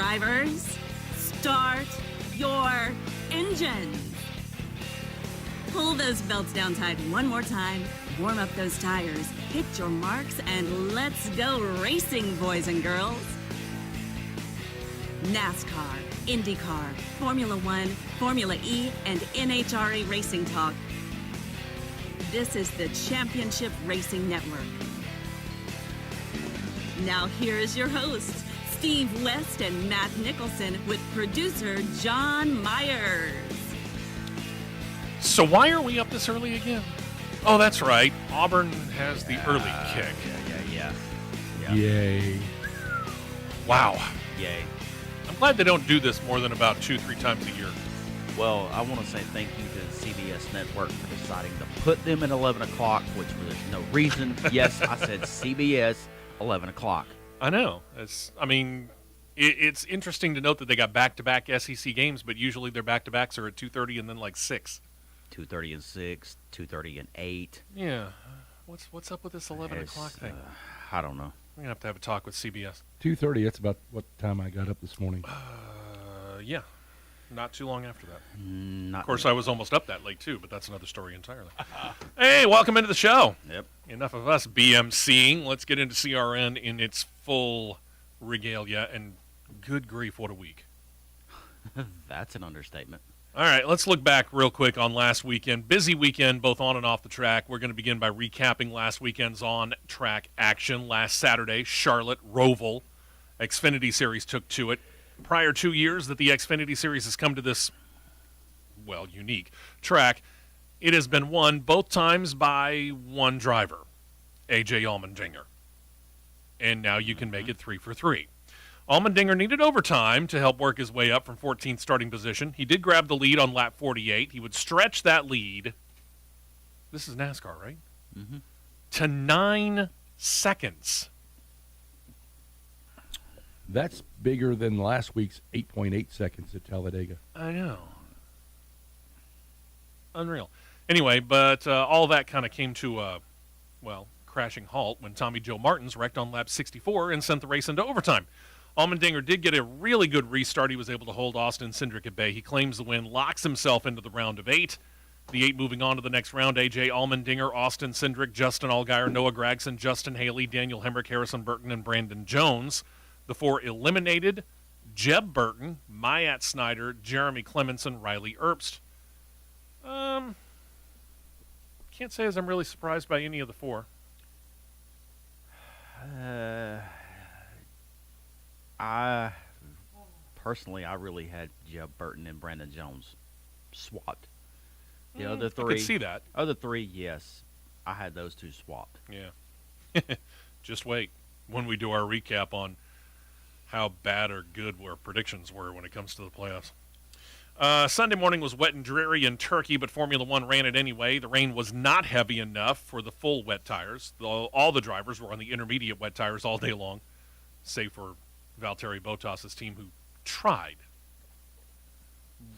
drivers, start your engines. Pull those belts down tight one more time, warm up those tires, hit your marks, and let's go racing, boys and girls. NASCAR, Indycar, Formula One, Formula E, and NHRA Racing Talk. This is the Championship Racing Network. Now here is your hosts, Steve West and Matt Nicholson, with producer John Myers. So why are we up this early again? Oh, that's right. Auburn has the early kick. Yeah. Yay. Wow. Yay. I'm glad they don't do this more than about 2-3 times a year. Well, I want to say thank you to the CBS Network for deciding to put them at 11 o'clock, which there's no reason. Yes, I said CBS, 11 o'clock. I know. It's interesting to note that they got back-to-back SEC games, but usually their back-to-backs are at 2:30 and then like 6. 2:30 and 6, 2:30 and 8. Yeah. What's up with this 11 o'clock thing? I don't know. We're going to have a talk with CBS. 2:30, that's about what time I got up this morning. Yeah. Not too long after that. Not Of course, really. I was almost up that late, too, but that's another story entirely. Hey, welcome into the show. Yep. Enough of us BMCing. Let's get into CRN in its full regalia, and good grief, what a week. That's an understatement. All right, let's look back real quick on last weekend. Busy weekend, both on and off the track. We're going to begin by recapping last weekend's on-track action. Last Saturday, Charlotte, Roval, Xfinity Series took to it. Prior 2 years that the Xfinity Series has come to this, well, unique track, it has been won both times by one driver, A.J. Allmendinger. And now you can make it 3 for 3. Allmendinger needed overtime to help work his way up from 14th starting position. He did grab the lead on lap 48. He would stretch that lead, this is NASCAR, right? Mm-hmm. To 9 seconds. That's bigger than last week's 8.8 seconds at Talladega. I know. Unreal. Anyway, but all that kind of came to a, crashing halt when Tommy Joe Martins wrecked on lap 64 and sent the race into overtime. Allmendinger did get a really good restart. He was able to hold Austin Cindric at bay. He claims the win, locks himself into the round of 8. The 8 moving on to the next round, A.J. Allmendinger, Austin Cindric, Justin Allgaier, Noah Gragson, Justin Haley, Daniel Hemrick, Harrison Burton, and Brandon Jones. The 4 eliminated: Jeb Burton, Mayat Snyder, Jeremy Clements, and Riley Erbst. Can't say as I'm really surprised by any of the 4. I really had Jeb Burton and Brandon Jones swapped. The other 3, I could see that. Other 3, yes, I had those 2 swapped. Yeah. Just wait when we do our recap on how bad or good our predictions were when it comes to the playoffs. Sunday morning was wet and dreary in Turkey, but Formula One ran it anyway. The rain was not heavy enough for the full wet tires. All the drivers were on the intermediate wet tires all day long, save for Valtteri Bottas' team, who tried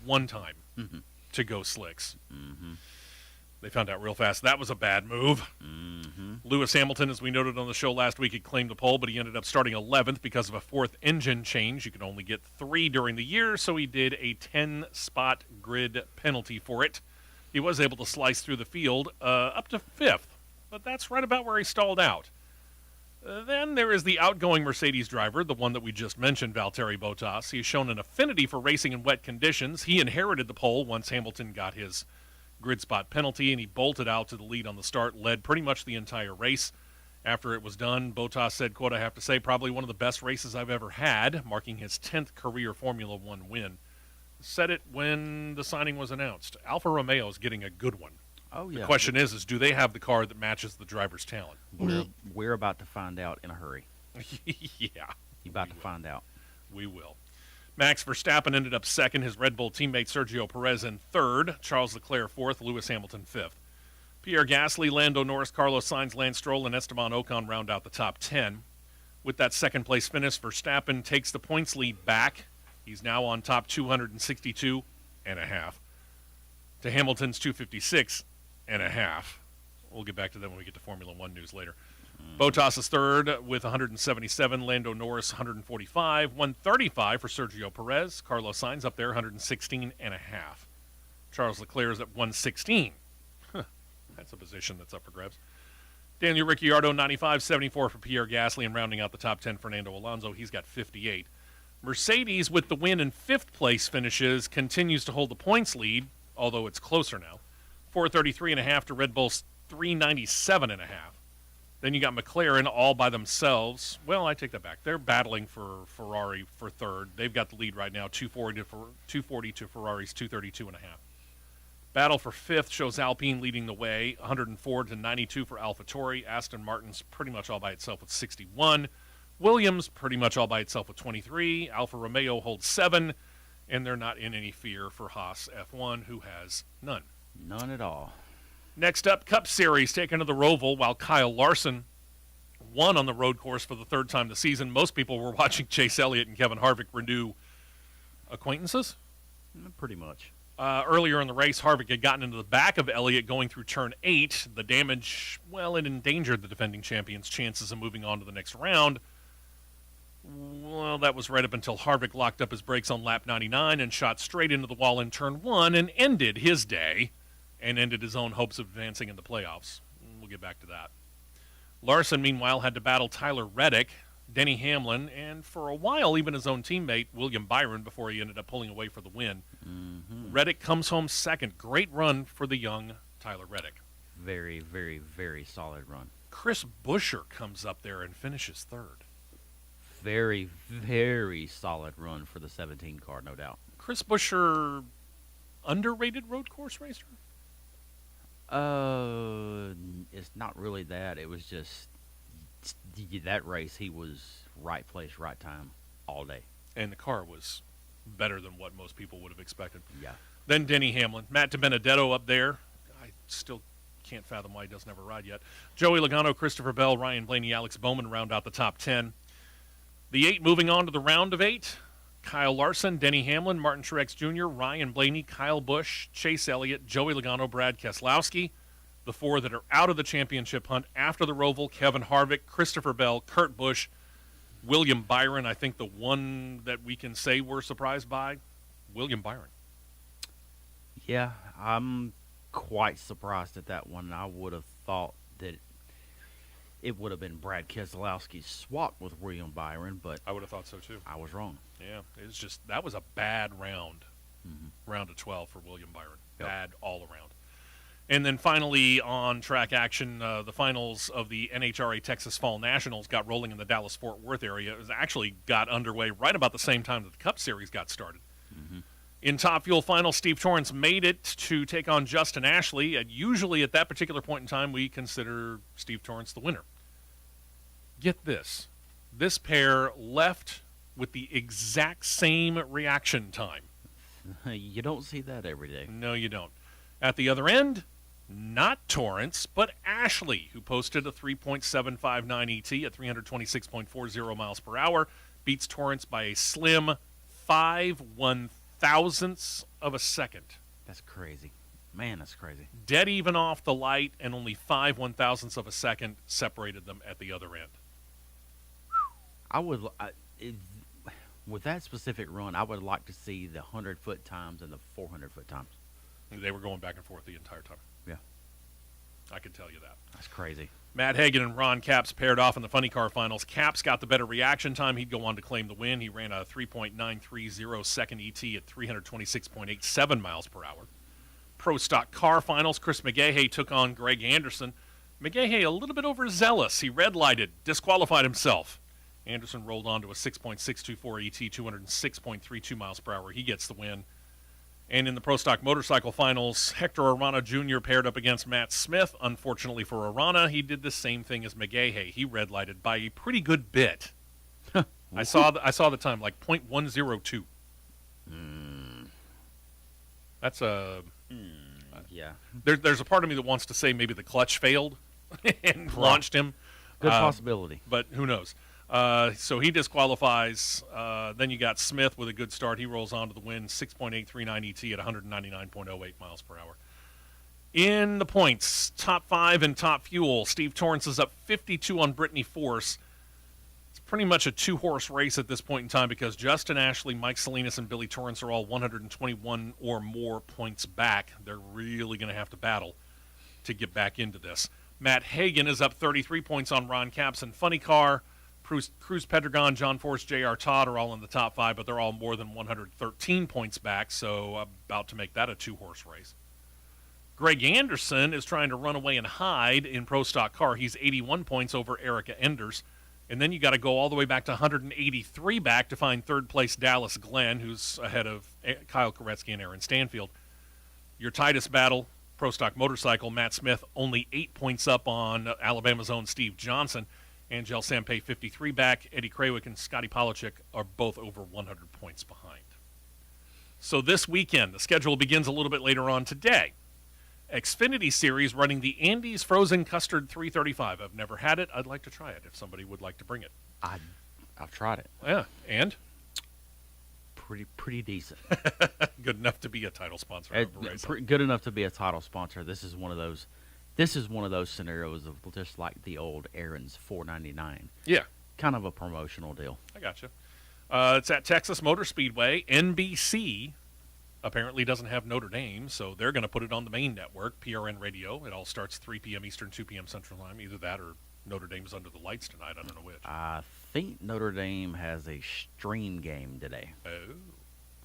one time to go slicks. Mm-hmm. They found out real fast that was a bad move. Mm-hmm. Lewis Hamilton, as we noted on the show last week, had claimed the pole, but he ended up starting 11th because of a 4th engine change. You can only get 3 during the year, so he did a 10-spot grid penalty for it. He was able to slice through the field up to 5th, but that's right about where he stalled out. Then there is the outgoing Mercedes driver, the one that we just mentioned, Valtteri Bottas. He has shown an affinity for racing in wet conditions. He inherited the pole once Hamilton got his grid spot penalty, and he bolted out to the lead on the start, led pretty much the entire race. After it was done, Bottas said, quote, "I have to say, probably one of the best races I've ever had," marking his 10th career Formula One win. Said it when the signing was announced. Alfa Romeo is getting a good one. Oh, yeah. The question is do they have the car that matches the driver's talent? We're about to find out in a hurry. Yeah. You're about to find out. We will. Max Verstappen ended up second. His Red Bull teammate Sergio Perez in third. Charles Leclerc fourth. Lewis Hamilton fifth. Pierre Gasly, Lando Norris, Carlos Sainz, Lance Stroll, and Esteban Ocon round out the top 10. With that second-place finish, Verstappen takes the points lead back. He's now on top 262.5 to Hamilton's 256.5. We'll get back to that when we get to Formula One news later. Bottas is third with 177. Lando Norris 145. 135 for Sergio Perez. Carlos Sainz up there 116 and a half. Charles Leclerc is at 116. That's a position that's up for grabs. Daniel Ricciardo 95.74 for Pierre Gasly, and rounding out the top 10, Fernando Alonso. He's got 58. Mercedes, with the win in fifth place finishes, continues to hold the points lead, although it's closer now. 433.5 to Red Bull's 397.5. Then you got McLaren all by themselves. Well, I take that back. They're battling for Ferrari for third. They've got the lead right now, 240 to Ferrari's 232.5. Battle for fifth shows Alpine leading the way, 104 to 92 for AlphaTauri. Aston Martin's pretty much all by itself with 61. Williams pretty much all by itself with 23. Alfa Romeo holds 7, and they're not in any fear for Haas F1, who has none. None at all. Next up, Cup Series taken to the Roval, while Kyle Larson won on the road course for the third time this season. Most people were watching Chase Elliott and Kevin Harvick renew acquaintances. Pretty much. Earlier in the race, Harvick had gotten into the back of Elliott going through turn 8. The damage, well, it endangered the defending champion's chances of moving on to the next round. Well, that was right up until Harvick locked up his brakes on lap 99 and shot straight into the wall in turn 1 and ended his day and ended his own hopes of advancing in the playoffs. We'll get back to that. Larson, meanwhile, had to battle Tyler Reddick, Denny Hamlin, and for a while even his own teammate, William Byron, before he ended up pulling away for the win. Mm-hmm. Reddick comes home second. Great run for the young Tyler Reddick. Very, very, very solid run. Chris Buescher comes up there and finishes third. Very, very solid run for the 17 car, no doubt. Chris Buescher, underrated road course racer? It's not really that. It was just that race. He was right place, right time, all day. And the car was better than what most people would have expected. Yeah. Then Denny Hamlin. Matt DiBenedetto up there. I still can't fathom why he doesn't have a ride yet. Joey Logano, Christopher Bell, Ryan Blaney, Alex Bowman round out the top 10. The 8 moving on to the round of 8. Kyle Larson, Denny Hamlin, Martin Truex Jr., Ryan Blaney, Kyle Busch, Chase Elliott, Joey Logano, Brad Keselowski. The 4 that are out of the championship hunt after the Roval, Kevin Harvick, Christopher Bell, Kurt Busch, William Byron. I think the one that we can say we're surprised by, William Byron. Yeah, I'm quite surprised at that one. I would have thought that it would have been Brad Keselowski's swap with William Byron, but I would have thought so too. I was wrong. Yeah, it's just that was a bad round, round of 12 for William Byron. Yep. Bad all around. And then finally on track action, the finals of the NHRA Texas Fall Nationals got rolling in the Dallas-Fort Worth area. It was actually got underway right about the same time that the Cup Series got started. Mm-hmm. In Top Fuel Finals, Steve Torrence made it to take on Justin Ashley, and usually at that particular point in time, we consider Steve Torrence the winner. Get this. This pair left with the exact same reaction time. You don't see that every day. No, you don't. At the other end, not Torrence, but Ashley, who posted a 3.759 ET at 326.40 miles per hour, beats Torrence by a slim 5/1000ths of a second. That's crazy. Man, that's crazy. Dead even off the light, and only 5/1000ths of a second separated them at the other end. With that specific run, I would like to see the 100-foot times and the 400-foot times. They were going back and forth the entire time. Yeah. I can tell you that. That's crazy. Matt Hagan and Ron Capps paired off in the funny car finals. Capps got the better reaction time. He'd go on to claim the win. He ran a 3.930 second ET at 326.87 miles per hour. Pro Stock car finals, Chris McGahey took on Greg Anderson. McGahey a little bit overzealous. He red lighted, disqualified himself. Anderson rolled on to a 6.624 ET, 206.32 miles per hour. He gets the win. And in the Pro Stock motorcycle finals, Hector Arana Jr. paired up against Matt Smith. Unfortunately for Arana, he did the same thing as McGahey. He red lighted by a pretty good bit. I saw the time, like 0.102. That's a yeah. There's a part of me that wants to say maybe the clutch failed and launched him. Good possibility. But who knows? So he disqualifies. Then you got Smith with a good start. He rolls on to the win, 6.839 ET at 199.08 miles per hour. In the points, top 5 and top fuel. Steve Torrance is up 52 on Brittany Force. It's pretty much a two-horse race at this point in time because Justin Ashley, Mike Salinas, and Billy Torrance are all 121 or more points back. They're really going to have to battle to get back into this. Matt Hagan is up 33 points on Ron Capps and Funny Car. Cruz Pedregon, John Force, J.R. Todd are all in the top 5, but they're all more than 113 points back, so about to make that a two-horse race. Greg Anderson is trying to run away and hide in Pro Stock Car. He's 81 points over Erica Enders. And then you got to go all the way back to 183 back to find third place Dallas Glenn, who's ahead of Kyle Koretsky and Aaron Stanfield. Your tightest battle, Pro Stock Motorcycle, Matt Smith only 8 points up on Alabama's own Steve Johnson. Angel Sampay 53 back. Eddie Krawick and Scotty Polachek are both over 100 points behind. So this weekend, the schedule begins a little bit later on today. Xfinity Series running the Andes Frozen Custard 335. I've never had it. I'd like to try it if somebody would like to bring it. I've tried it. Yeah, and? Pretty decent. Good enough to be a title sponsor of a race. Good enough to be a title sponsor. This is one of those scenarios of just like the old Aaron's $4.99. Yeah. Kind of a promotional deal. I gotcha. It's at Texas Motor Speedway. NBC apparently doesn't have Notre Dame, so they're going to put it on the main network, PRN Radio. It all starts 3 p.m. Eastern, 2 p.m. Central Time. Either that or Notre Dame's under the lights tonight. I don't know which. I think Notre Dame has a stream game today. Oh.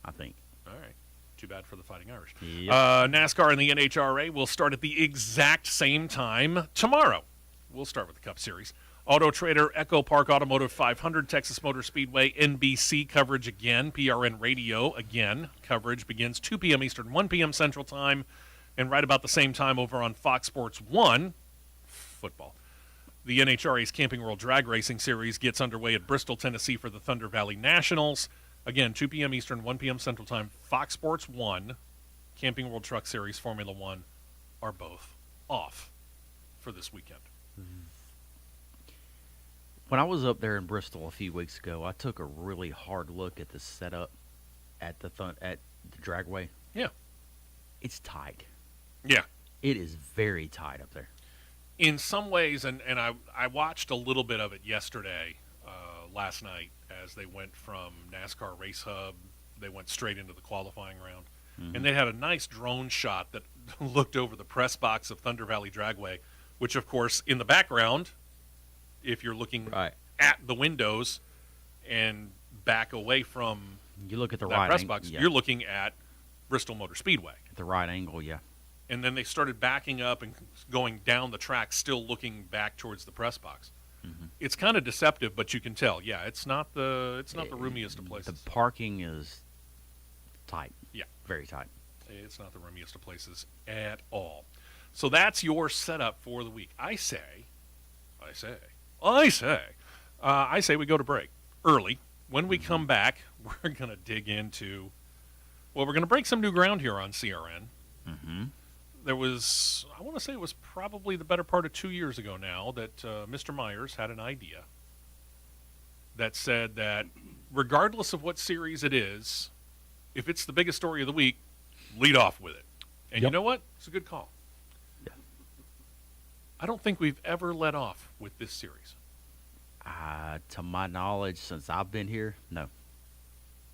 I think. All right. Too bad for the Fighting Irish. Yep. NASCAR and the NHRA will start at the exact same time tomorrow. We'll start with the Cup Series. Auto Trader, Echo Park Automotive 500, Texas Motor Speedway, NBC coverage again, PRN Radio again. Coverage begins 2 p.m. Eastern, 1 p.m. Central Time, and right about the same time over on Fox Sports 1, football. The NHRA's Camping World Drag Racing Series gets underway at Bristol, Tennessee for the Thunder Valley Nationals. Again, 2 p.m. Eastern, 1 p.m. Central Time, Fox Sports 1, Camping World Truck Series, Formula 1 are both off for this weekend. When I was up there in Bristol a few weeks ago, I took a really hard look at the setup at the dragway. Yeah. It's tight. Yeah. It is very tight up there. In some ways, and I watched a little bit of it yesterday, last night, as they went from NASCAR Race Hub. They went straight into the qualifying round. Mm-hmm. And they had a nice drone shot that looked over the press box of Thunder Valley Dragway, which, of course, in the background, if you're looking at the windows and back away from you look at the that right press box, you're looking at Bristol Motor Speedway. At the right angle, yeah. And then they started backing up and going down the track, still looking back towards the press box. Mm-hmm. It's kind of deceptive, but you can tell. Yeah, it's not the roomiest of places. The parking is tight. Yeah, very tight. It's not the roomiest of places at all. So that's your setup for the week. I say we go to break early. When we come back, we're going to dig into, we're going to break some new ground here on CRN. Mm-hmm. There was, I want to say it was probably the better part of 2 years ago now that Mr. Myers had an idea that said that regardless of what series it is, if it's the biggest story of the week, lead off with it. And you know what? It's a good call. Yeah. I don't think we've ever let off with this series. To my knowledge, since I've been here, no.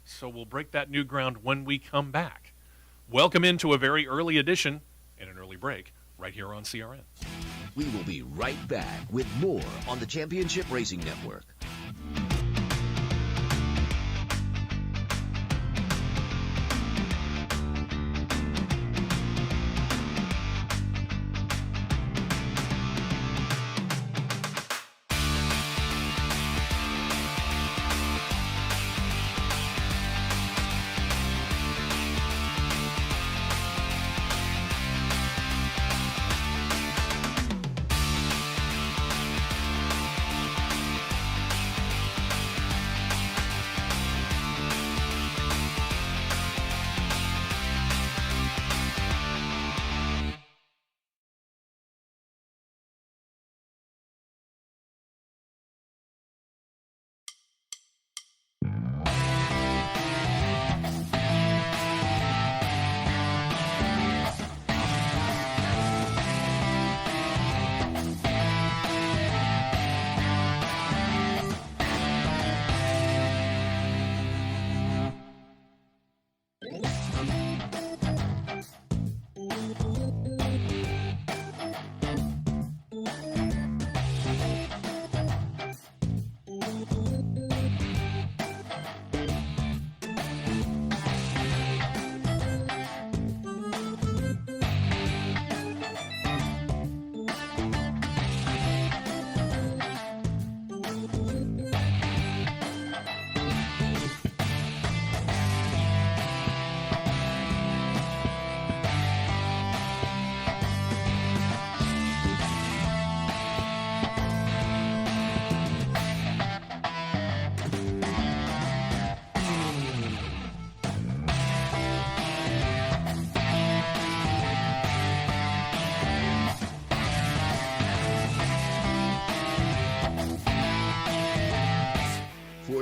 So we'll break that new ground when we come back. Welcome into a very early edition and an early break right here on CRN. We will be right back with more on the Championship Racing Network.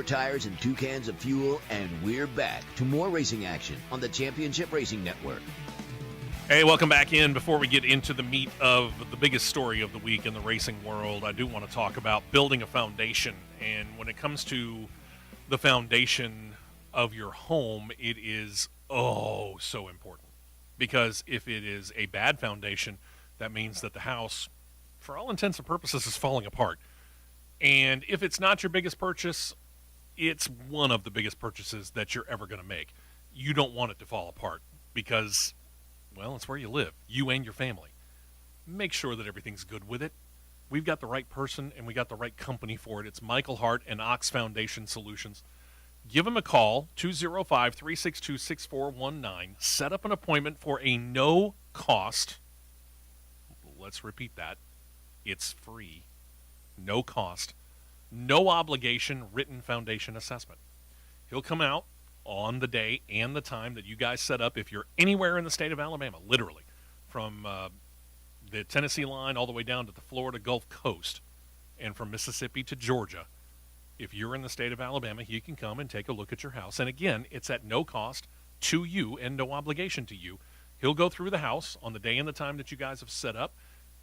4 tires and 2 cans of fuel, and we're back to more racing action on the Championship Racing Network. Hey, welcome back in. Before we get into the meat of the biggest story of the week in the racing world, I do want to talk about building a foundation. And when it comes to the foundation of your home, it is so important. Because if it is a bad foundation, that means that the house, for all intents and purposes, is falling apart. And if it's not your biggest purchase, it's one of the biggest purchases that you're ever going to make. You don't want it to fall apart because, well, it's where you live, you and your family. Make sure that everything's good with it. We've got the right person and we got the right company for it. It's Michael Hart and Ox Foundation Solutions. Give them a call, 205-362-6419. Set up an appointment for a no-cost, let's repeat that, it's free, no cost, no obligation written foundation assessment. He'll come out on the day and the time that you guys set up if you're anywhere in the state of Alabama, literally, from the Tennessee line all the way down to the Florida Gulf Coast and from Mississippi to Georgia. If you're in the state of Alabama, he can come and take a look at your house. And again, it's at no cost to you and no obligation to you. He'll go through the house on the day and the time that you guys have set up.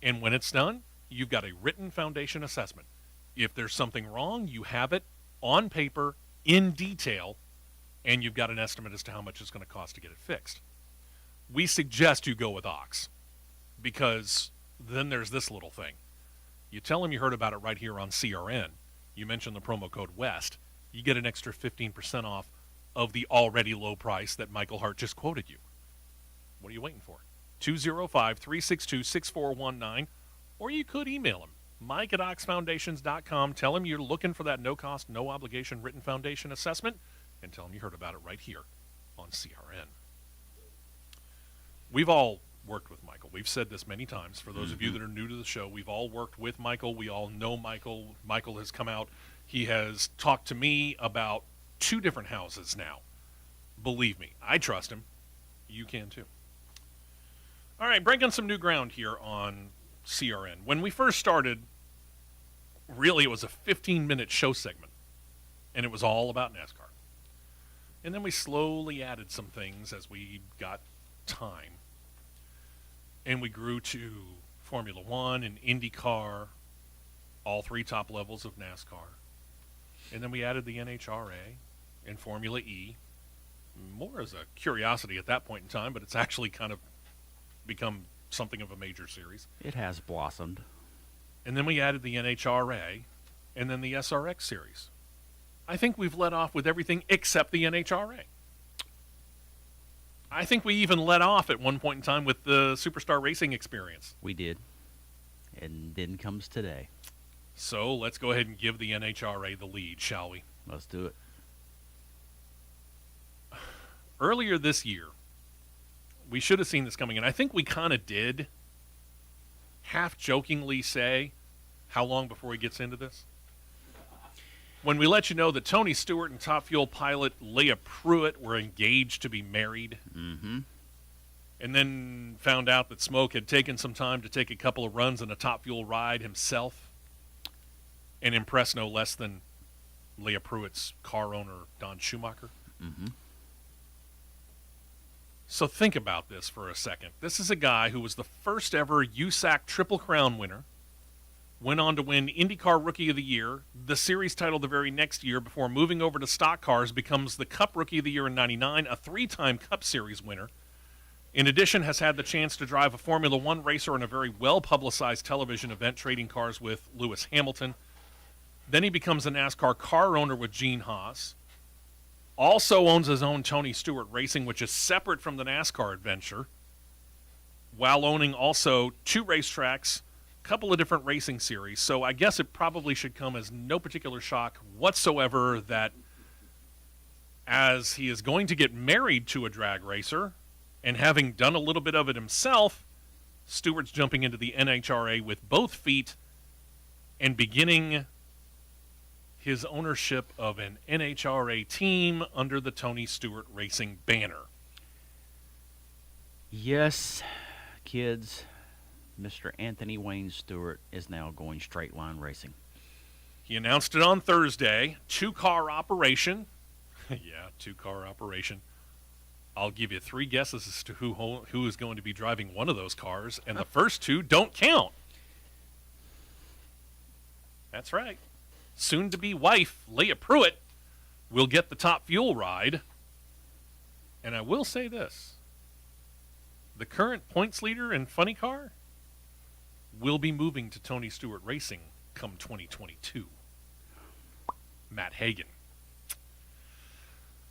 And when it's done, you've got a written foundation assessment. If there's something wrong, you have it on paper in detail, and you've got an estimate as to how much it's going to cost to get it fixed. We suggest you go with Ox because then there's this little thing. You tell them you heard about it right here on CRN. You mention the promo code WEST. You get an extra 15% off of the already low price that Michael Hart just quoted you. What are you waiting for? 205-362-6419, or you could email him, Mike at oxfoundations.com. Tell him you're looking for that no-cost, no-obligation written foundation assessment, and tell him you heard about it right here on CRN. We've all worked with Michael. We've said this many times. For those of you that are new to the show, we've all worked with Michael. We all know Michael. Michael has come out. He has talked to me about 2 different houses now. Believe me, I trust him. You can too. All right, breaking some new ground here on CRN. When we first started, really it was a 15-minute show segment, and it was all about NASCAR. And then we slowly added some things as we got time. And we grew to Formula One and Indycar, all 3 top levels of NASCAR. And then we added the NHRA and Formula E, more as a curiosity at that point in time, but it's actually kind of become something of a major series. It has blossomed. And then we added the NHRA and then the SRX series. I think we've let off with everything except the NHRA. I think we even let off at one point in time with the Superstar Racing Experience. We did. And then comes today. So let's go ahead and give the NHRA the lead, shall we? Let's do it. Earlier this year, we should have seen this coming, and I think we kind of did half-jokingly say how long before he gets into this. When we let you know that Tony Stewart and Top Fuel pilot Leah Pruitt were engaged to be married, and then found out that Smoke had taken some time to take a couple of runs in a Top Fuel ride himself and impress no less than Leah Pruitt's car owner, Don Schumacher. So think about this for a second. This is a guy who was the first ever USAC Triple Crown winner, went on to win Indycar Rookie of the Year, the series title the very next year before moving over to stock cars, becomes the Cup Rookie of the Year in '99, a 3-time Cup Series winner. In addition, has had the chance to drive a Formula One racer in a very well-publicized television event, trading cars with Lewis Hamilton. Then he becomes a NASCAR car owner with Gene Haas. Also owns his own Tony Stewart Racing, which is separate from the NASCAR adventure, while owning also 2 racetracks, a couple of different racing series. So I guess it probably should come as no particular shock whatsoever that as he is going to get married to a drag racer, and having done a little bit of it himself, Stewart's jumping into the NHRA with both feet and beginning his ownership of an NHRA team under the Tony Stewart Racing banner. Yes, kids, Mr. Anthony Wayne Stewart is now going straight line racing. He announced it on Thursday. 2-car operation. Yeah, 2-car operation. I'll give you 3 guesses as to who is going to be driving one of those cars, and the first 2 don't count. That's right. Soon-to-be wife, Leah Pruitt, will get the top fuel ride. And I will say this. The current points leader in Funny Car will be moving to Tony Stewart Racing come 2022. Matt Hagan.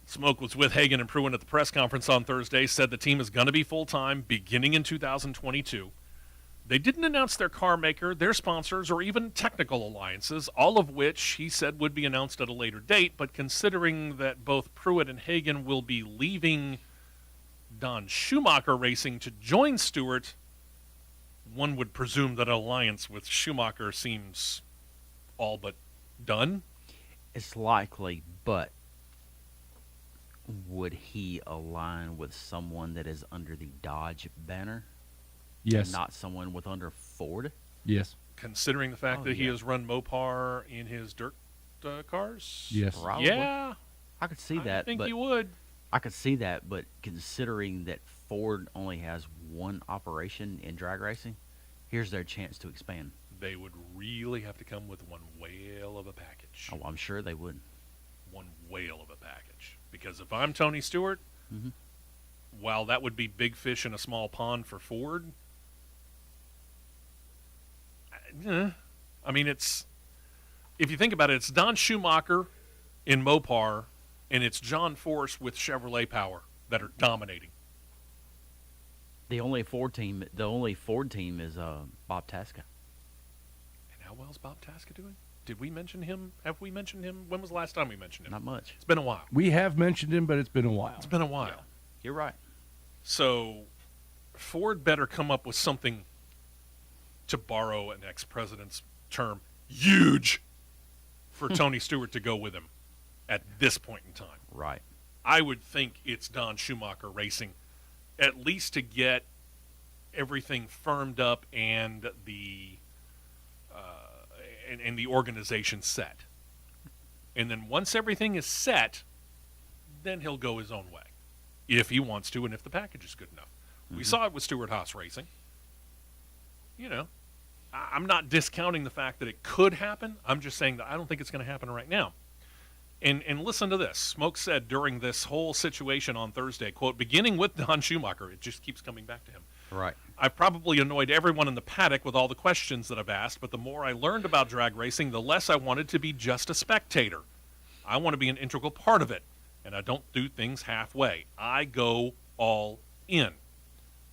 Smoke was with Hagan and Pruitt at the press conference on Thursday, said the team is going to be full-time beginning in 2022. They didn't announce their car maker, their sponsors, or even technical alliances, all of which he said would be announced at a later date, but considering that both Pruitt and Hagan will be leaving Don Schumacher Racing to join Stewart, one would presume that an alliance with Schumacher seems all but done. It's likely, but would he align with someone that is under the Dodge banner? Yes. Not someone with under Ford? Yes. Considering the fact that he has run Mopar in his dirt cars? Yes. Probably. Yeah. I could see that. I think but he would. I could see that, but considering that Ford only has one operation in drag racing, here's their chance to expand. They would really have to come with one whale of a package. Oh, I'm sure they would. One whale of a package. Because if I'm Tony Stewart, while that would be big fish in a small pond for Ford, I mean, it's, if you think about it, it's Don Schumacher in Mopar, and it's John Force with Chevrolet Power that are dominating. The only Ford team is Bob Tasca. And how well is Bob Tasca doing? Did we mention him? Have we mentioned him? When was the last time we mentioned him? Not much. It's been a while. We have mentioned him, but it's been a while. It's been a while. Yeah. You're right. So Ford better come up with something, to borrow an ex-president's term, huge, for Tony Stewart to go with him at this point in time. Right. I would think it's Don Schumacher Racing, at least to get everything firmed up and the and the organization set. And then once everything is set, then he'll go his own way, if he wants to and if the package is good enough. We saw it with Stewart Haas Racing. You know, I'm not discounting the fact that it could happen. I'm just saying that I don't think it's going to happen right now. And listen to this. Smoke said during this whole situation on Thursday, quote, beginning with Don Schumacher, it just keeps coming back to him. Right. I've probably annoyed everyone in the paddock with all the questions that I've asked, but the more I learned about drag racing, the less I wanted to be just a spectator. I want to be an integral part of it, and I don't do things halfway. I go all in.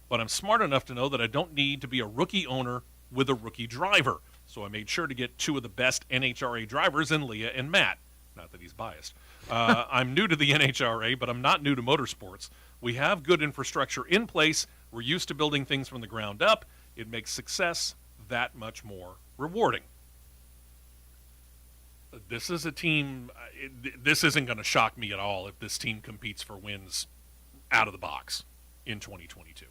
But I'm smart enough to know that I don't need to be a rookie owner with a rookie driver, so I made sure to get 2 of the best NHRA drivers in Leah and Matt. Not that he's biased. I'm new to the NHRA, but I'm not new to motorsports. We have good infrastructure in place. We're used to building things from the ground up. It makes success that much more rewarding. This is a team, this isn't going to shock me at all if this team competes for wins out of the box in 2022.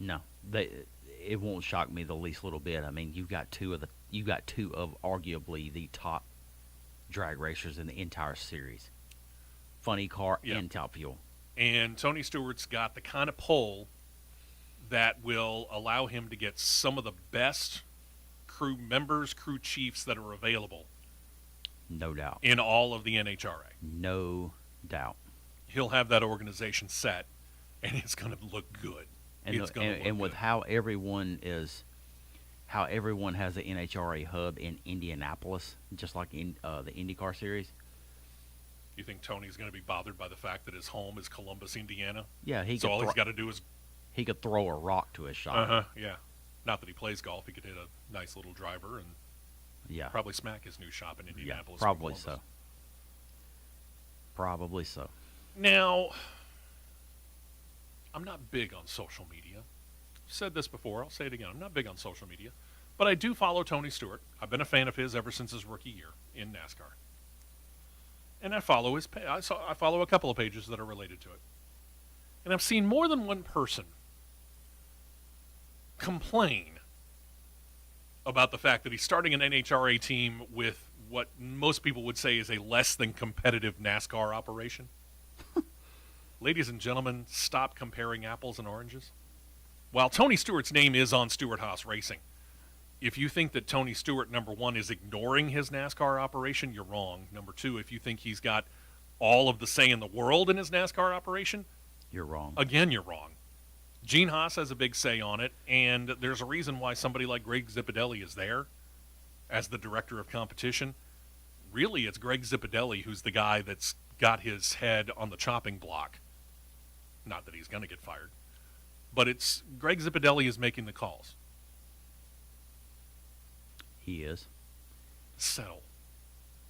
No, it won't shock me the least little bit. I mean, you've got two of arguably the top drag racers in the entire series. Funny Car and Top Fuel. And Tony Stewart's got the kind of pull that will allow him to get some of the best crew members, crew chiefs that are available. No doubt. In all of the NHRA. No doubt. He'll have that organization set, and it's going to look good. And with how everyone has the NHRA hub in Indianapolis, just like in the Indycar series. You think Tony's going to be bothered by the fact that his home is Columbus, Indiana? Yeah, so all he's got to do is he could throw a rock to his shot. Yeah. Not that he plays golf. He could hit a nice little driver and probably smack his new shop in Indianapolis. Yeah, probably so. Probably so. Now, I'm not big on social media. I've said this before. I'll say it again. I'm not big on social media. But I do follow Tony Stewart. I've been a fan of his ever since his rookie year in NASCAR. And I follow his I follow a couple of pages that are related to it. And I've seen more than one person complain about the fact that he's starting an NHRA team with what most people would say is a less than competitive NASCAR operation. Ladies and gentlemen, stop comparing apples and oranges. While Tony Stewart's name is on Stewart-Haas Racing, if you think that Tony Stewart, number one, is ignoring his NASCAR operation, you're wrong. Number two, if you think he's got all of the say in the world in his NASCAR operation, You're wrong. again, you're wrong. Gene Haas has a big say on it, and there's a reason why somebody like Greg Zipadelli is there as the director of competition. Really, it's Greg Zipadelli who's the guy that's got his head on the chopping block. Not that he's going to get fired. But it's Greg Zipadelli is making the calls. He is. Settle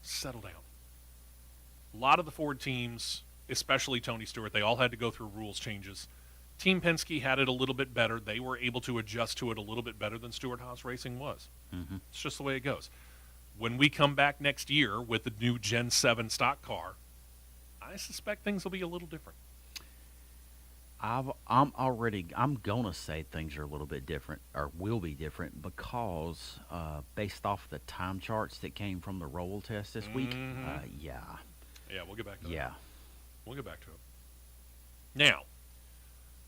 down. A lot of the Ford teams, especially Tony Stewart, they all had to go through rules changes. Team Penske had it a little bit better. They were able to adjust to it a little bit better than Stewart-Haas Racing was. Mm-hmm. It's just the way it goes. When we come back next year with the new Gen 7 stock car, I suspect things will be a little different. I'm gonna say things are a little bit different, or will be different, because based off the time charts that came from the roll test this week, yeah, we'll get back to that. yeah, We'll get back to it. Now,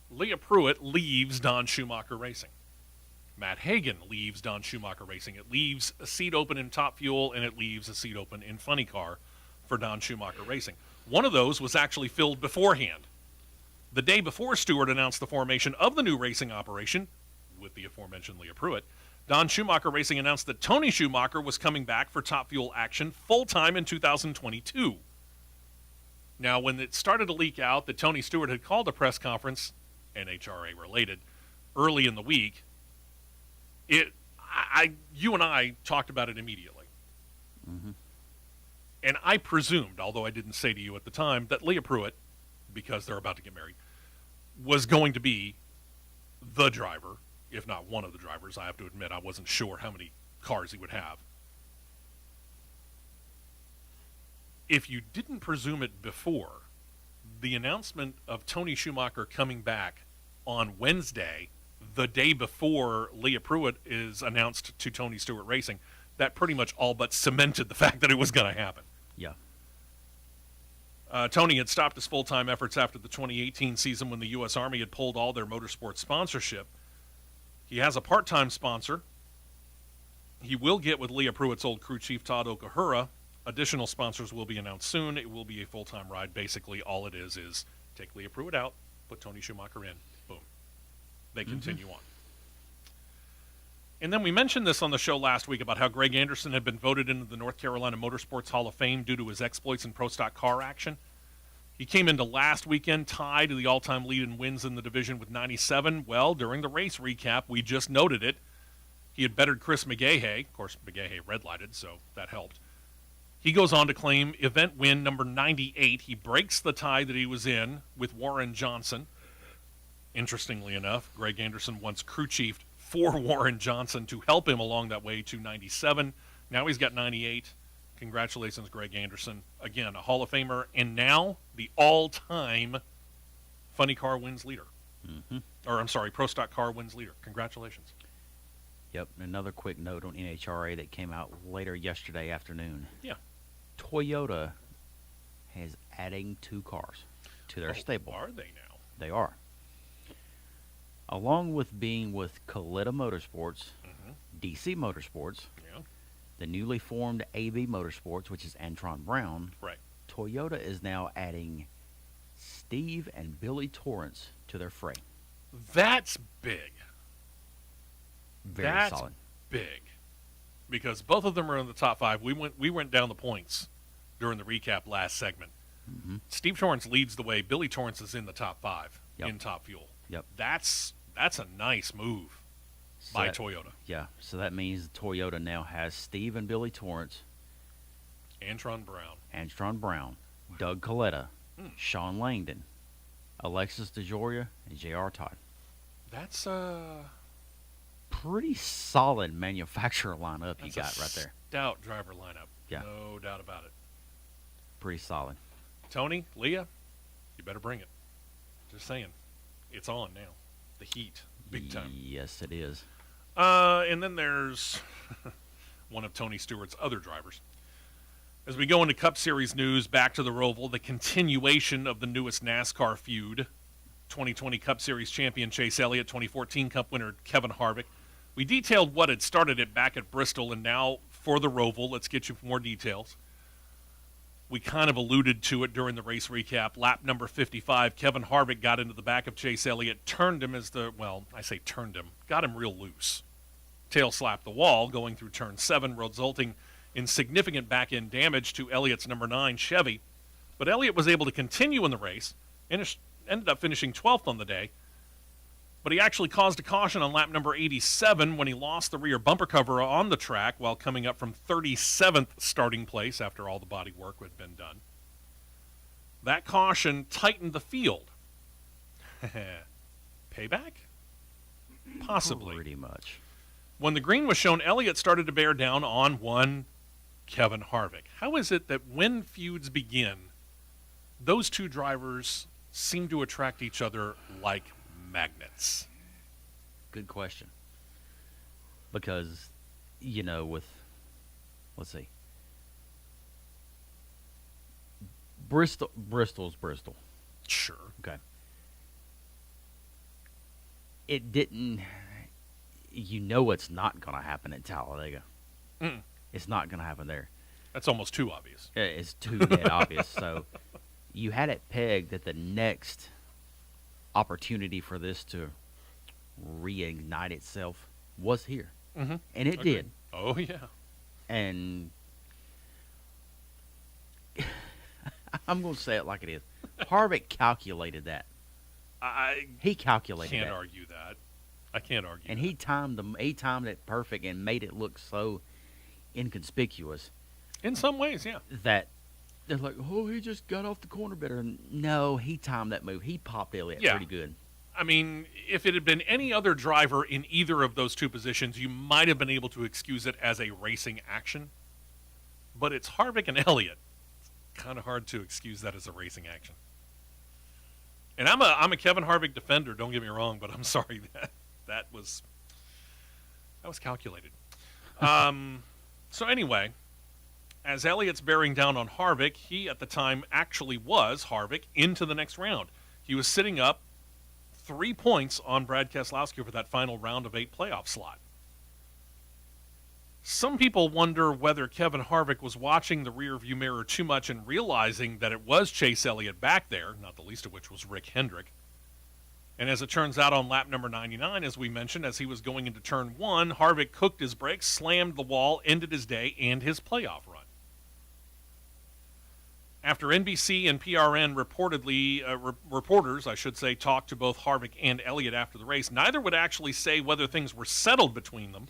Leah Pruitt leaves Don Schumacher Racing. Matt Hagan leaves Don Schumacher Racing. It leaves a seat open in Top Fuel, and it leaves a seat open in Funny Car for Don Schumacher Racing. One of those was actually filled beforehand. The day before Stewart announced the formation of the new racing operation, with the aforementioned Leah Pruitt, Don Schumacher Racing announced that Tony Schumacher was coming back for Top Fuel action full-time in 2022. Now, when it started to leak out that Tony Stewart had called a press conference, NHRA related, early in the week, you and I talked about it immediately. Mm-hmm. And I presumed, although I didn't say to you at the time, that Leah Pruitt, because they're about to get married, was going to be the driver, if not one of the drivers. I have to admit, I wasn't sure how many cars he would have. If you didn't presume it before, the announcement of Tony Schumacher coming back on Wednesday, the day before Leah Pruitt is announced to Tony Stewart Racing, that pretty much all but cemented the fact that it was going to happen. yeah. Tony had stopped his full-time efforts after the 2018 season when the U.S. Army had pulled all their motorsports sponsorship. He has a part-time sponsor. He will get with Leah Pruitt's old crew chief, Todd Okahura. Additional sponsors will be announced soon. It will be a full-time ride. Basically, all it is take Leah Pruitt out, put Tony Schumacher in. Boom. They continue on. And then we mentioned this on the show last week about how Greg Anderson had been voted into the North Carolina Motorsports Hall of Fame due to his exploits in pro stock car action. He came into last weekend tied to the all-time lead in wins in the division with 97. Well, during the race recap, we just noted it. He had bettered Chris McGahey. Of course, McGahey red-lighted, so that helped. He goes on to claim event win number 98. He breaks the tie that he was in with Warren Johnson. Interestingly enough, Greg Anderson once crew chiefed for Warren Johnson to help him along that way to 97. Now he's got 98. Congratulations, Greg Anderson. Again, a Hall of Famer, and now the all-time Funny Car wins leader. Mm-hmm. Or, I'm sorry, Pro Stock Car wins leader. Congratulations. Yep. Another quick note on NHRA that came out later yesterday afternoon. Yeah. Toyota is adding 2 cars to their stable. Are they now? They are. Along with being with Coletta Motorsports, DC Motorsports, Yeah. the newly formed AB Motorsports, which is Antron Brown, Right. Toyota is now adding Steve and Billy Torrance to their fray. That's big. Very solid. Big. Because both of them are in the top 5. We went down the points during the recap last segment. Mm-hmm. Steve Torrance leads the way. Billy Torrance is in the top 5 in Top Fuel. Yep. That's a nice move by Toyota. Yeah, so that means Toyota now has Steve and Billy Torrance, Antron Brown, Doug Coletta, Sean Langdon, Alexis DeJoria, and J.R. Todd. That's pretty solid manufacturer lineup you got right there. Stout driver lineup. Yeah. No doubt about it. Pretty solid. Tony, Leah, you better bring it. Just saying. It's on now. The heat. Big time. Yes, it is. And then there's one of Tony Stewart's other drivers. As we go into Cup Series news, back to the Roval, the continuation of the newest NASCAR feud. 2020 Cup Series champion Chase Elliott, 2014 Cup winner Kevin Harvick. We detailed what had started it back at Bristol, and now for the Roval, let's get you more details. We kind of alluded to it during the race recap. Lap number 55, Kevin Harvick got into the back of Chase Elliott, turned him got him real loose. Tail slapped the wall going through turn 7, resulting in significant back-end damage to Elliott's number 9 Chevy. But Elliott was able to continue in the race and ended up finishing 12th on the day. But he actually caused a caution on lap number 87 when he lost the rear bumper cover on the track while coming up from 37th starting place after all the body work had been done. That caution tightened the field. Payback? Possibly. Pretty much. When the green was shown, Elliott started to bear down on one Kevin Harvick. How is it that when feuds begin, those two drivers seem to attract each other like magnets? Good question. Because, let's see. Bristol's Bristol. Sure. Okay. It didn't, it's not going to happen at Talladega. Mm. It's not going to happen there. That's almost too obvious. It's too dead obvious. So you had it pegged that the next opportunity for this to reignite itself was here. Mm-hmm. And it did. Oh, yeah. And I'm going to say it like it is. Harvick calculated that. He calculated can't that. argue that. I can't argue And that. he timed it perfect and made it look so inconspicuous In some ways, yeah. that they're like, oh, he just got off the corner better. No, he timed that move. He popped Elliott pretty good. I mean, if it had been any other driver in either of those two positions, you might have been able to excuse it as a racing action. But it's Harvick and Elliott. It's kind of hard to excuse that as a racing action. And I'm a Kevin Harvick defender, don't get me wrong, but I'm sorry that was calculated. So anyway, as Elliott's bearing down on Harvick, he at the time actually was Harvick into the next round. He was sitting up 3 points on Brad Keselowski for that final round of 8 playoff slot. Some people wonder whether Kevin Harvick was watching the rearview mirror too much and realizing that it was Chase Elliott back there, not the least of which was Rick Hendrick. And as it turns out on lap number 99, as we mentioned, as he was going into turn 1, Harvick cooked his brakes, slammed the wall, ended his day and his playoff run. After NBC and PRN reporters, talked to both Harvick and Elliott after the race, neither would actually say whether things were settled between them.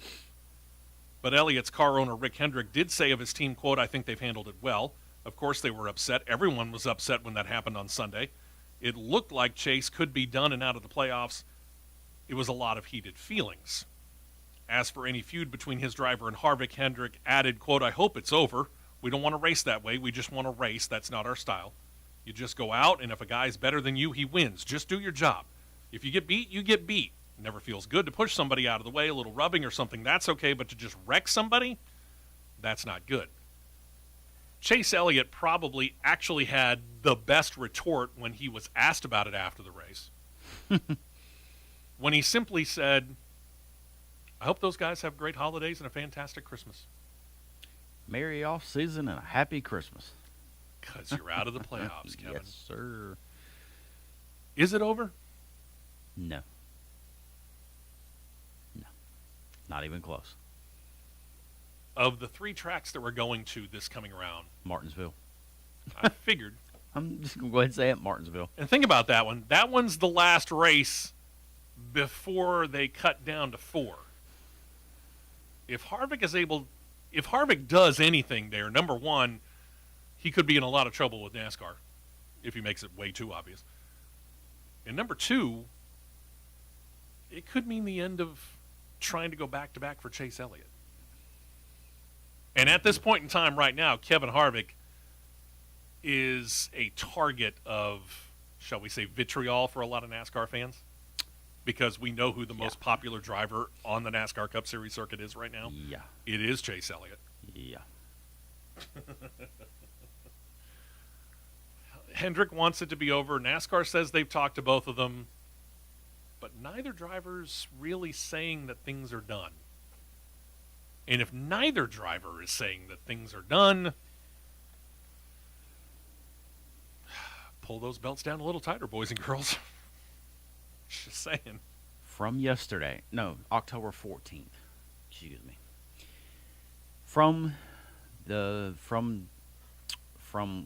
But Elliott's car owner, Rick Hendrick, did say of his team, quote, "I think they've handled it well." Of course they were upset. Everyone was upset when that happened on Sunday. It looked like Chase could be done and out of the playoffs. It was a lot of heated feelings. As for any feud between his driver and Harvick, Hendrick added, quote, "I hope it's over. We don't want to race that way. We just want to race. That's not our style. You just go out, and if a guy's better than you, he wins. Just do your job. If you get beat, you get beat. It never feels good to push somebody out of the way, a little rubbing or something, that's okay, but to just wreck somebody, that's not good." Chase Elliott probably actually had the best retort when he was asked about it after the race. When he simply said, "I hope those guys have great holidays and a fantastic Christmas." Merry off season and a happy Christmas. Because you're out of the playoffs, Kevin. Yes, sir. Is it over? No. Not even close. Of the 3 tracks that we're going to this coming round, Martinsville. I figured. I'm just going to go ahead and say it, Martinsville. And think about that one. That one's the last race before they cut down to 4. If Harvick does anything there, number one, he could be in a lot of trouble with NASCAR if he makes it way too obvious. And number 2, it could mean the end of trying to go back-to-back for Chase Elliott. And at this point in time right now, Kevin Harvick is a target of, shall we say, vitriol for a lot of NASCAR fans. because we know who the most popular driver on the NASCAR Cup Series circuit is right now. Yeah. It is Chase Elliott. Yeah. Hendrick wants it to be over. NASCAR says they've talked to both of them, but neither driver's really saying that things are done. And if neither driver is saying that things are done, pull those belts down a little tighter, boys and girls. Just saying. From yesterday, no, October 14th, excuse me. From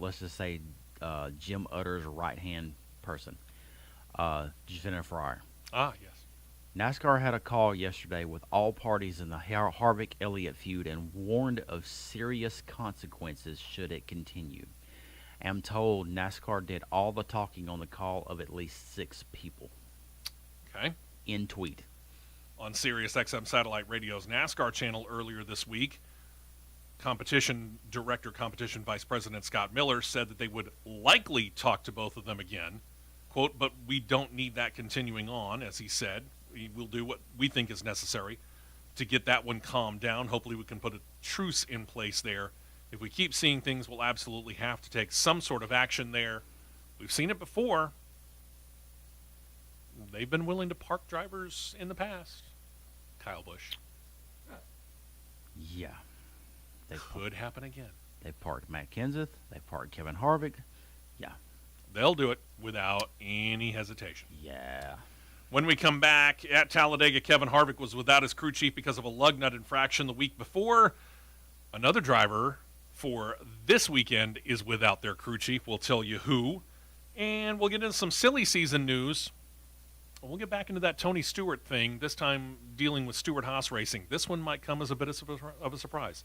let's just say Jim Utter's right-hand person, Jennifer. Ah, yes. NASCAR had a call yesterday with all parties in the Harvick-Elliott feud and warned of serious consequences should it continue. I'm told NASCAR did all the talking on the call of at least 6 people. Okay. In tweet. On Sirius XM Satellite Radio's NASCAR channel earlier this week, competition vice president Scott Miller said that they would likely talk to both of them again. Quote, but we don't need that continuing on, as he said. We will do what we think is necessary to get that one calmed down. Hopefully we can put a truce in place there. If we keep seeing things, we'll absolutely have to take some sort of action there. We've seen it before. They've been willing to park drivers in the past. Kyle Busch. Yeah. Could happen again. They parked Matt Kenseth. They parked Kevin Harvick. Yeah. They'll do it without any hesitation. Yeah. When we come back at Talladega, Kevin Harvick was without his crew chief because of a lug nut infraction the week before. Another driver for this weekend is without their crew chief. We'll tell you who. And we'll get into some silly season news. We'll get back into that Tony Stewart thing, this time dealing with Stewart Haas Racing. This one might come as a bit of a surprise.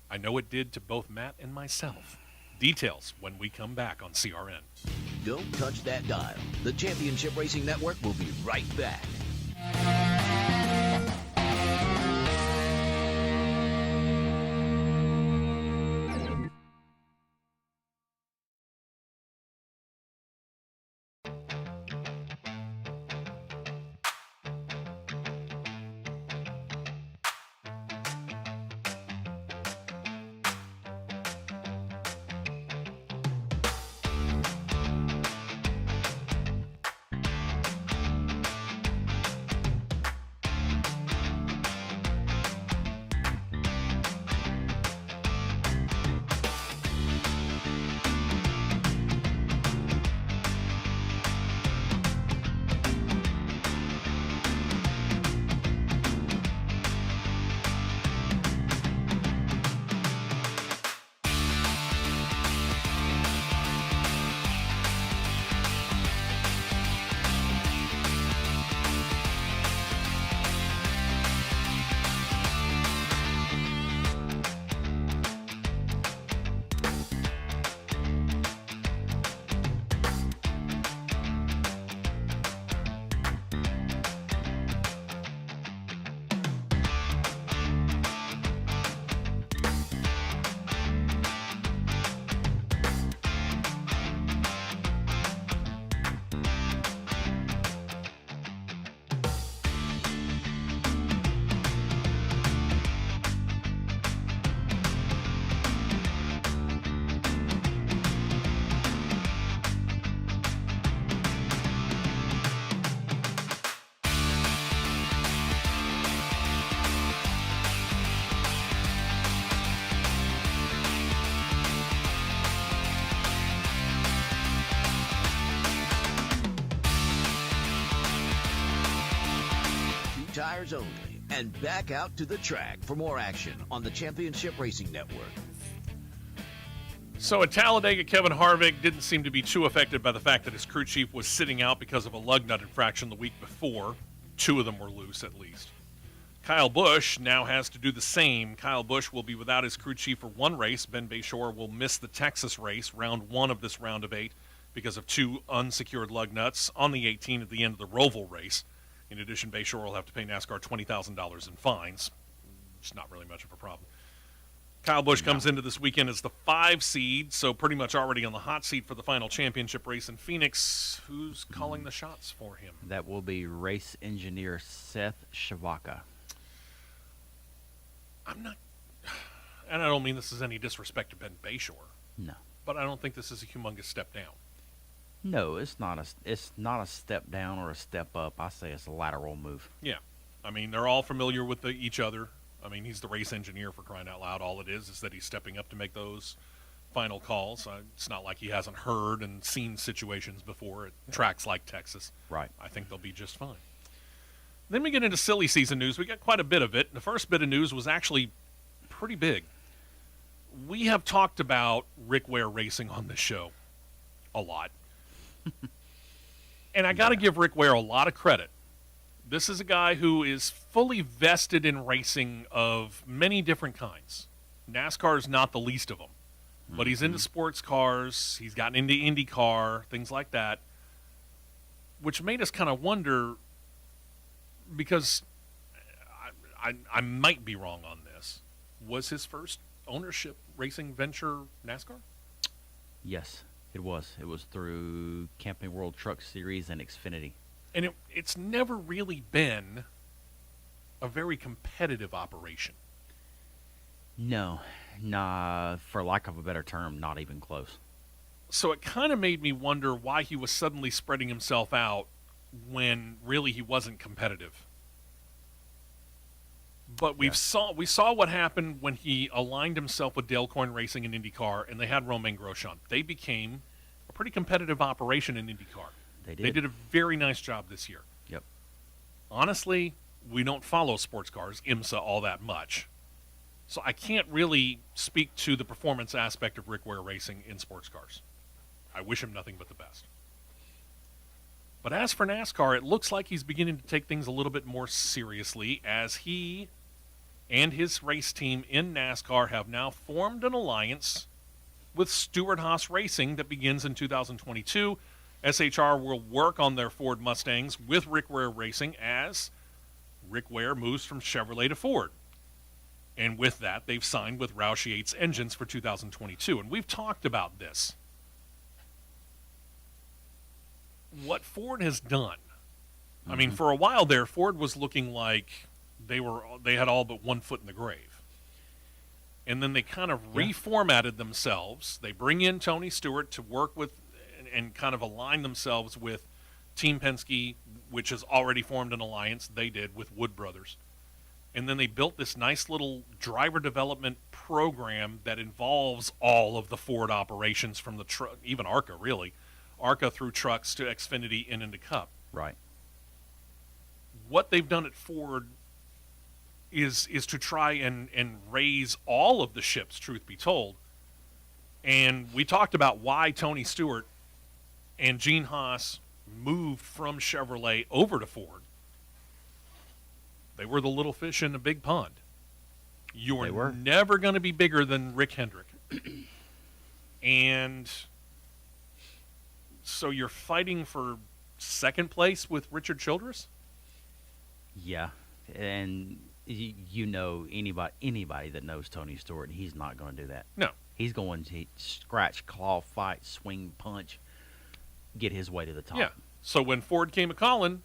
I know it did to both Matt and myself. Details when we come back on CRN. Don't touch that dial. The Championship Racing Network will be right back. Tires only, and back out to the track for more action on the Championship Racing Network. So at Talladega, Kevin Harvick didn't seem to be too affected by the fact that his crew chief was sitting out because of a lug nut infraction the week before. 2 of them were loose, at least. Kyle Busch now has to do the same. Kyle Busch will be without his crew chief for 1 race. Ben Bayshore will miss the Texas race, round 1 of this round of 8, because of 2 unsecured lug nuts on the 18 at the end of the Roval race. In addition, Bayshore will have to pay NASCAR $20,000 in fines. It's not really much of a problem. Kyle Busch comes into this weekend as the 5 seed, so pretty much already on the hot seat for the final championship race in Phoenix. Who's calling the shots for him? That will be race engineer Seth Shavaka. I'm not, and I don't mean this is any disrespect to Ben Bayshore, No. but I don't think this is a humongous step down. No, it's not a step down or a step up. I say it's a lateral move. Yeah. I mean, they're all familiar with each other. I mean, he's the race engineer, for crying out loud. All it is that he's stepping up to make those final calls. It's not like he hasn't heard and seen situations before at tracks like Texas. Right. I think they'll be just fine. Then we get into silly season news. We got quite a bit of it. The first bit of news was actually pretty big. We have talked about Rick Ware Racing on this show a lot. And I got to give Rick Ware a lot of credit. This is a guy who is fully vested in racing of many different kinds. NASCAR is not the least of them. But he's into sports cars. He's gotten into Indycar, things like that, which made us kind of wonder, because I might be wrong on this. Was his first ownership racing venture NASCAR? Yes, it was. It was through Camping World Truck Series and Xfinity. And it's never really been a very competitive operation. No, nah, for lack of a better term, not even close. So it kind of made me wonder why he was suddenly spreading himself out when really he wasn't competitive. But we saw what happened when he aligned himself with Dale Coyne Racing in IndyCar, and they had Romain Grosjean. They became a pretty competitive operation in IndyCar. They did. They did a very nice job this year. Yep. Honestly, we don't follow sports cars, IMSA, all that much. So I can't really speak to the performance aspect of Rick Ware Racing in sports cars. I wish him nothing but the best. But as for NASCAR, it looks like he's beginning to take things a little bit more seriously, as he and his race team in NASCAR have now formed an alliance with Stewart-Haas Racing that begins in 2022. SHR will work on their Ford Mustangs with Rick Ware Racing as Rick Ware moves from Chevrolet to Ford. And with that, they've signed with Roush Yates Engines for 2022. And we've talked about this. What Ford has done, I mean, for a while there, Ford was looking like they had all but one foot in the grave. And then they kind of reformatted themselves. They bring in Tony Stewart to work with and kind of align themselves with Team Penske, which has already formed an alliance. They did with Wood Brothers. And then they built this nice little driver development program that involves all of the Ford operations from the even ARCA, really. ARCA through trucks to Xfinity and into Cup. Right. What they've done at Ford is to try and raise all of the ships, truth be told. And we talked about why Tony Stewart and Gene Haas moved from Chevrolet over to Ford. They were the little fish in a big pond. You were never going to be bigger than Rick Hendrick. And so you're fighting for second place with Richard Childress? Yeah, and you know anybody that knows Tony Stewart, he's not going to do that. No. He's going to scratch, claw, fight, swing, punch, get his way to the top. Yeah. So when Ford came a-calling,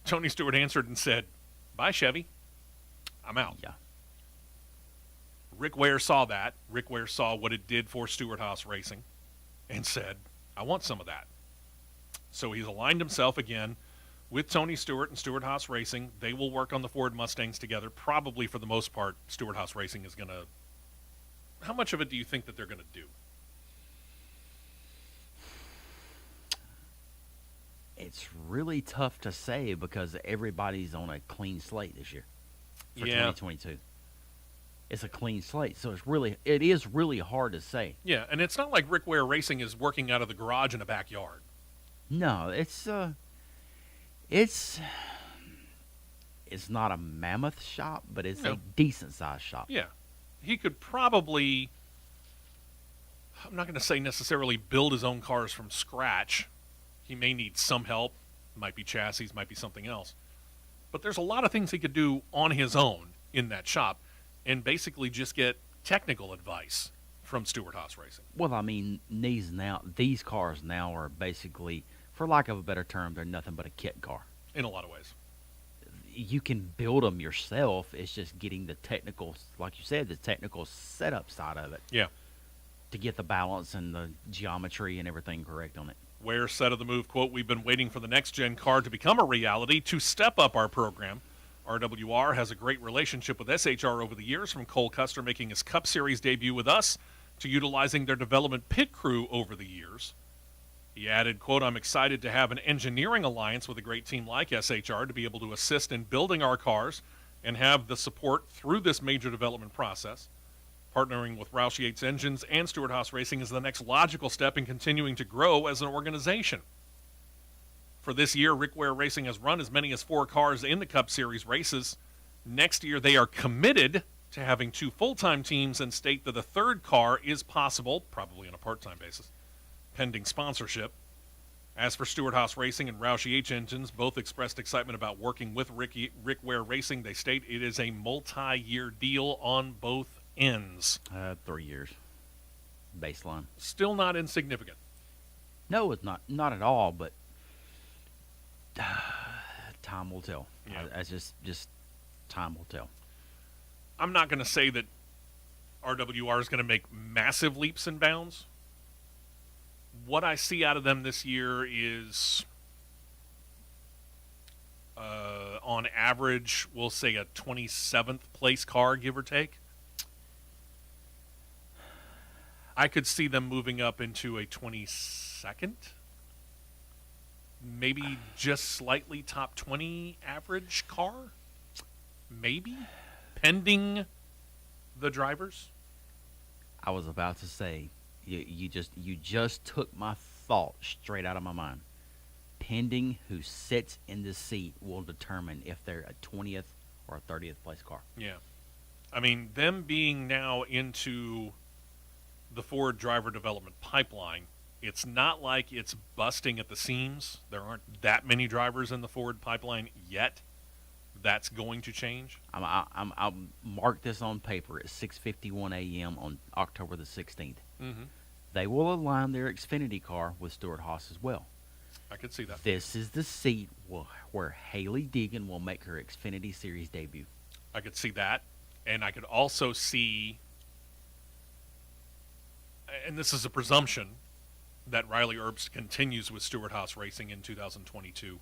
Tony Stewart answered and said, "Bye, Chevy. I'm out." Yeah. Rick Ware saw that. Rick Ware saw what it did for Stewart-Haas Racing and said, "I want some of that." So he's aligned himself again with Tony Stewart and Stewart-Haas Racing. They will work on the Ford Mustangs together. Probably for the most part, Stewart-Haas Racing is going to... How much of it do you think that they're going to do? It's really tough to say because everybody's on a clean slate this year for 2022. It's a clean slate, so it is really hard to say. Yeah, and it's not like Rick Ware Racing is working out of the garage in a backyard. No, it's not a mammoth shop, but it's a decent sized shop. Yeah. He could probably, I'm not going to say necessarily build his own cars from scratch. He may need some help. Might be chassis, might be something else. But there's a lot of things he could do on his own in that shop and basically just get technical advice from Stewart-Haas Racing. Well, I mean, these cars now are basically, for lack of a better term, they're nothing but a kit car. In a lot of ways. You can build them yourself. It's just getting the technical, like you said, the technical setup side of it. Yeah. To get the balance and the geometry and everything correct on it. Ware said of the move, quote, "We've been waiting for the next-gen car to become a reality to step up our program. RWR has a great relationship with SHR over the years, from Cole Custer making his Cup Series debut with us to utilizing their development pit crew over the years." He added, quote, "I'm excited to have an engineering alliance with a great team like SHR to be able to assist in building our cars and have the support through this major development process. Partnering with Roush Yates Engines and Stewart-Haas Racing is the next logical step in continuing to grow as an organization." For this year, Rick Ware Racing has run as many as 4 cars in the Cup Series races. Next year, they are committed to having 2 full-time teams and state that a third car is possible, probably on a part-time basis, pending sponsorship. As for Stewart-Haas Racing and Roush Yates Engines, both expressed excitement about working with Rick Ware Racing. They state it is a multi-year deal on both ends. 3 years. Baseline. Still not insignificant. No, it's not at all, but time will tell. Yeah. I just time will tell. I'm not going to say that RWR is going to make massive leaps and bounds. What I see out of them this year is, on average, we'll say a 27th place car, give or take. I could see them moving up into a 22nd, maybe just slightly top 20 average car, maybe, pending the drivers. I was about to say, you just took my thought straight out of my mind. Pending who sits in the seat will determine if they're a 20th or a 30th place car. Yeah. I mean, them being now into the Ford driver development pipeline, it's not like it's busting at the seams. There aren't that many drivers in the Ford pipeline yet. That's going to change. I'll mark this on paper at 6:51 a.m. on October the 16th. Mm-hmm. They will align their Xfinity car with Stewart-Haas as well. I could see that. This is the seat where Haley Deegan will make her Xfinity Series debut. I could see that. And I could also see, and this is a presumption, that Riley Herbst continues with Stewart-Haas Racing in 2022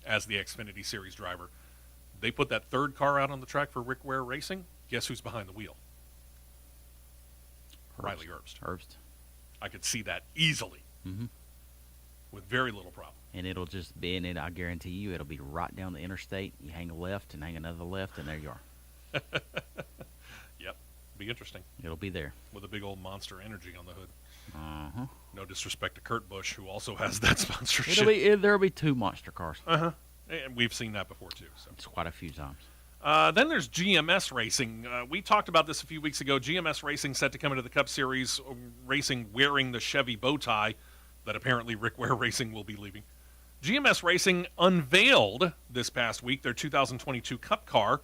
as the Xfinity Series driver. They put that third car out on the track for Rick Ware Racing. Guess who's behind the wheel? Riley Herbst. I could see that easily with very little problem. And it'll just be, and I guarantee you, it'll be right down the interstate. You hang a left and hang another left, and there you are. Yep. Be interesting. It'll be there. With a big old Monster Energy on the hood. Uh-huh. No disrespect to Kurt Busch, who also has that sponsorship. There'll be 2 monster cars. Uh-huh. And we've seen that before, too. So. It's quite a few times. Then there's GMS Racing. We talked about this a few weeks ago. GMS Racing set to come into the Cup Series racing wearing the Chevy bow tie that apparently Rick Ware Racing will be leaving. GMS Racing unveiled this past week their 2022 Cup car.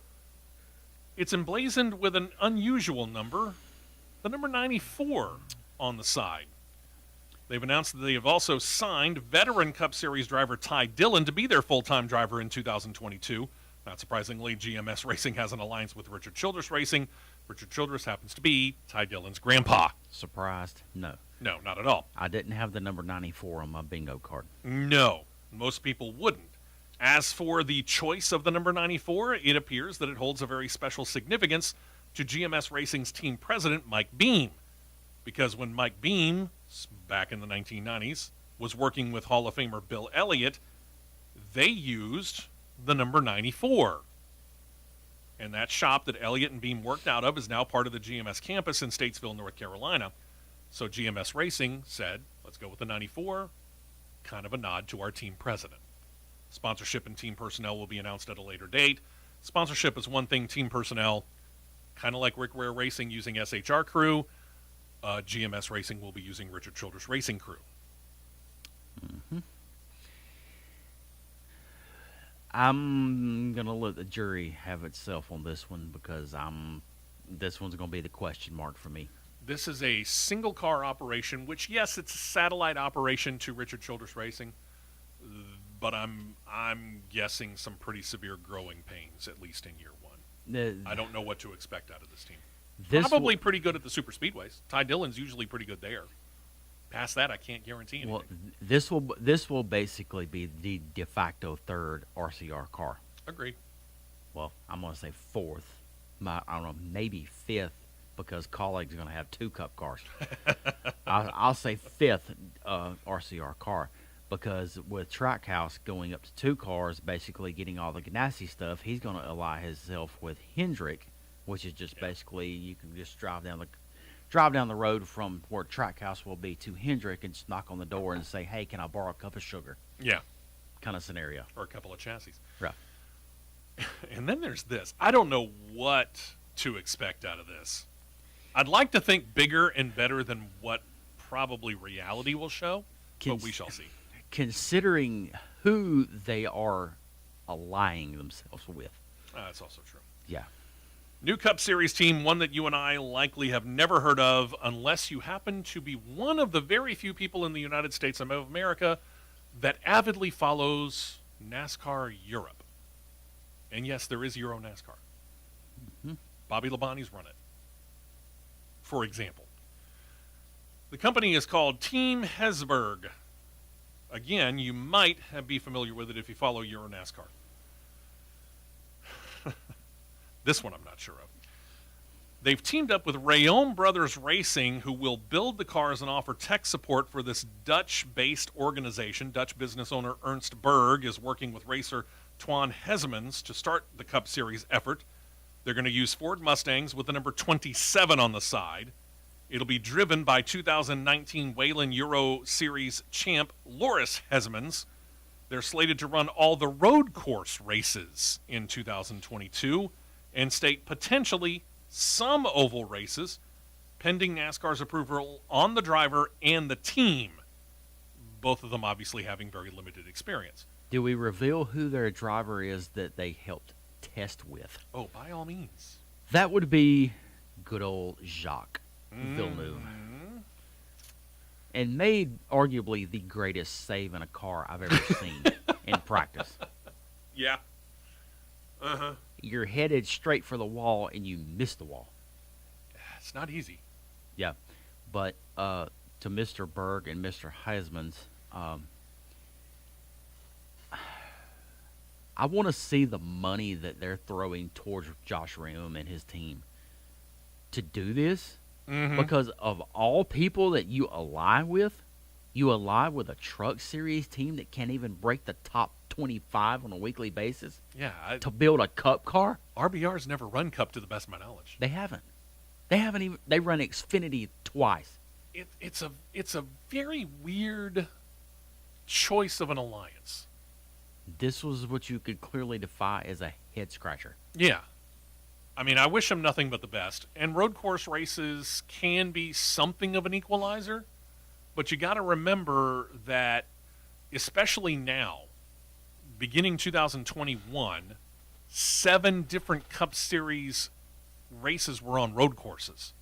It's emblazoned with an unusual number, the number 94 on the side. They've announced that they have also signed veteran Cup Series driver Ty Dillon to be their full-time driver in 2022. Not surprisingly, GMS Racing has an alliance with Richard Childress Racing. Richard Childress happens to be Ty Dillon's grandpa. Surprised? No. No, not at all. I didn't have the number 94 on my bingo card. No, most people wouldn't. As for the choice of the number 94, it appears that it holds a very special significance to GMS Racing's team president, Mike Beam. Because when Mike Beam, back in the 1990s, was working with Hall of Famer Bill Elliott, they used the number 94. And that shop that Elliott and Beam worked out of is now part of the GMS campus in Statesville, North Carolina. So GMS Racing said, let's go with the 94, kind of a nod to our team president. Sponsorship and team personnel will be announced at a later date. Sponsorship is one thing, team personnel, kind of like Rick Ware Racing using SHR crew, GMS Racing will be using Richard Childress Racing crew. Mm-hmm. I'm going to let the jury have itself on this one because I'm This one's going to be the question mark for me. This is a single car operation, which yes, it's a satellite operation to Richard Childress Racing, but I'm guessing some pretty severe growing pains, at least in year one. I don't know what to expect out of this team. Probably pretty good at the super speedways. Ty Dillon's usually pretty good there. Past that, I can't guarantee anything. Well, this will basically be the de facto third RCR car. Agreed. Well, I'm going to say fourth. I don't know, maybe fifth, because Colleague's going to have 2 Cup cars. I'll say fifth RCR car, because with Trackhouse going up to 2 cars, basically getting all the Ganassi stuff, he's going to ally himself with Hendrick, which is just basically you can just drive down the road from where Trackhouse will be to Hendrick and just knock on the door and say, "Hey, can I borrow a cup of sugar?" Yeah. Kind of scenario. Or a couple of chassis. Right. And then there's this. I don't know what to expect out of this. I'd like to think bigger and better than what probably reality will show, but we shall see. Considering who they are allying themselves with. That's also true. Yeah. New Cup Series team, one that you and I likely have never heard of unless you happen to be one of the very few people in the United States of America that avidly follows NASCAR Europe. And yes, there is Euro NASCAR. Mm-hmm. Bobby Labonte's run it, for example. The company is called Team Hesburg. Again, you might be familiar with it if you follow Euro NASCAR. This one I'm not sure of. They've teamed up with Rayom Brothers Racing, who will build the cars and offer tech support for this Dutch-based organization. Dutch business owner Ernst Berg is working with racer Twan Hesmans to start the Cup Series effort. They're going to use Ford Mustangs with the number 27 on the side. It'll be driven by 2019 Whelen Euro Series champ Loris Hesmans. They're slated to run all the road course races in 2022 and state potentially some oval races, pending NASCAR's approval on the driver and the team, both of them obviously having very limited experience. Do we reveal who their driver is that they helped test with? Oh, by all means. That would be good old Jacques Villeneuve. And made arguably the greatest save in a car I've ever seen in practice. Yeah. Uh-huh. You're headed straight for the wall and you miss the wall. It's not easy. Yeah. But to Mr. Berg and Mr. Heisman's, I want to see the money that they're throwing towards Josh Rayom and his team to do this. Mm-hmm. Because of all people that you ally with a truck series team that can't even break the top 25 on a weekly basis. Yeah. To build a Cup car. RBR's never run Cup to the best of my knowledge. They haven't even. They run Xfinity twice. It's a very weird choice of an alliance. This was what you could clearly defy as a head scratcher. Yeah. I mean, I wish them nothing but the best. And road course races can be something of an equalizer, but you got to remember that, especially now, beginning 2021, 7 different Cup Series races were on road courses.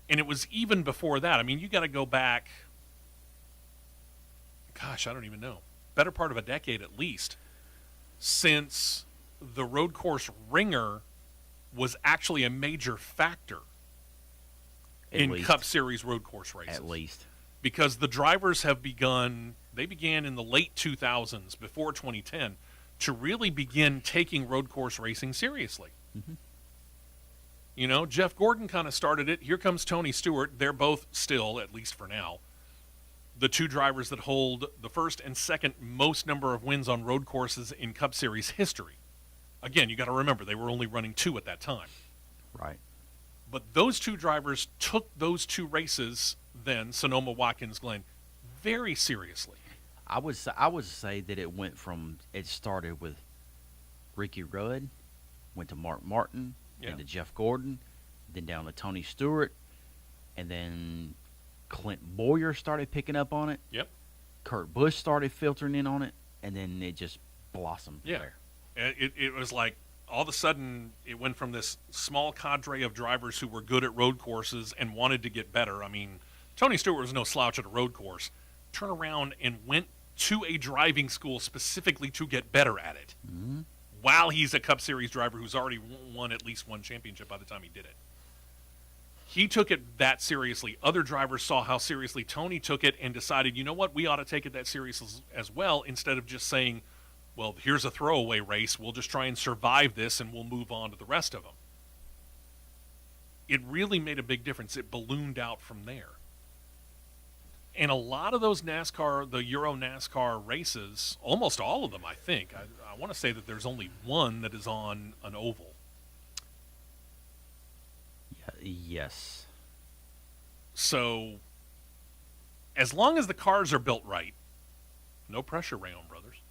And it was even before that. I mean, you got to go back, gosh, I don't even know, better part of a decade at least, since the road course ringer was actually a major factor in Cup Series road course races. At least. Because the drivers began in the late 2000s, before 2010, to really begin taking road course racing seriously. Mm-hmm. You know, Jeff Gordon kind of started it. Here comes Tony Stewart. They're both still, at least for now, the 2 drivers that hold the first and second most number of wins on road courses in Cup Series history. Again, you got to remember, they were only running 2 at that time. Right. But those 2 drivers took those 2 races then, Sonoma, Watkins, Glen, very seriously. I would say that it started with Ricky Rudd, went to Mark Martin, then to Jeff Gordon, then down to Tony Stewart, and then Clint Boyer started picking up on it. Yep. Kurt Busch started filtering in on it, and then it just blossomed there. It was like, all of a sudden it went from this small cadre of drivers who were good at road courses and wanted to get better. I mean, Tony Stewart was no slouch at a road course. Turn around and went to a driving school specifically to get better at it. Mm-hmm. While he's a Cup Series driver who's already won at least one championship by the time he did it. He took it that seriously. Other drivers saw how seriously Tony took it and decided, you know what, we ought to take it that serious as well, instead of just saying, well, here's a throwaway race. We'll just try and survive this and we'll move on to the rest of them. It really made a big difference. It ballooned out from there. And a lot of those NASCAR, the Euro NASCAR races, almost all of them, I think. I want to say that there's only one that is on an oval. Yes. So, as long as the cars are built right, no pressure, Rayon Brothers,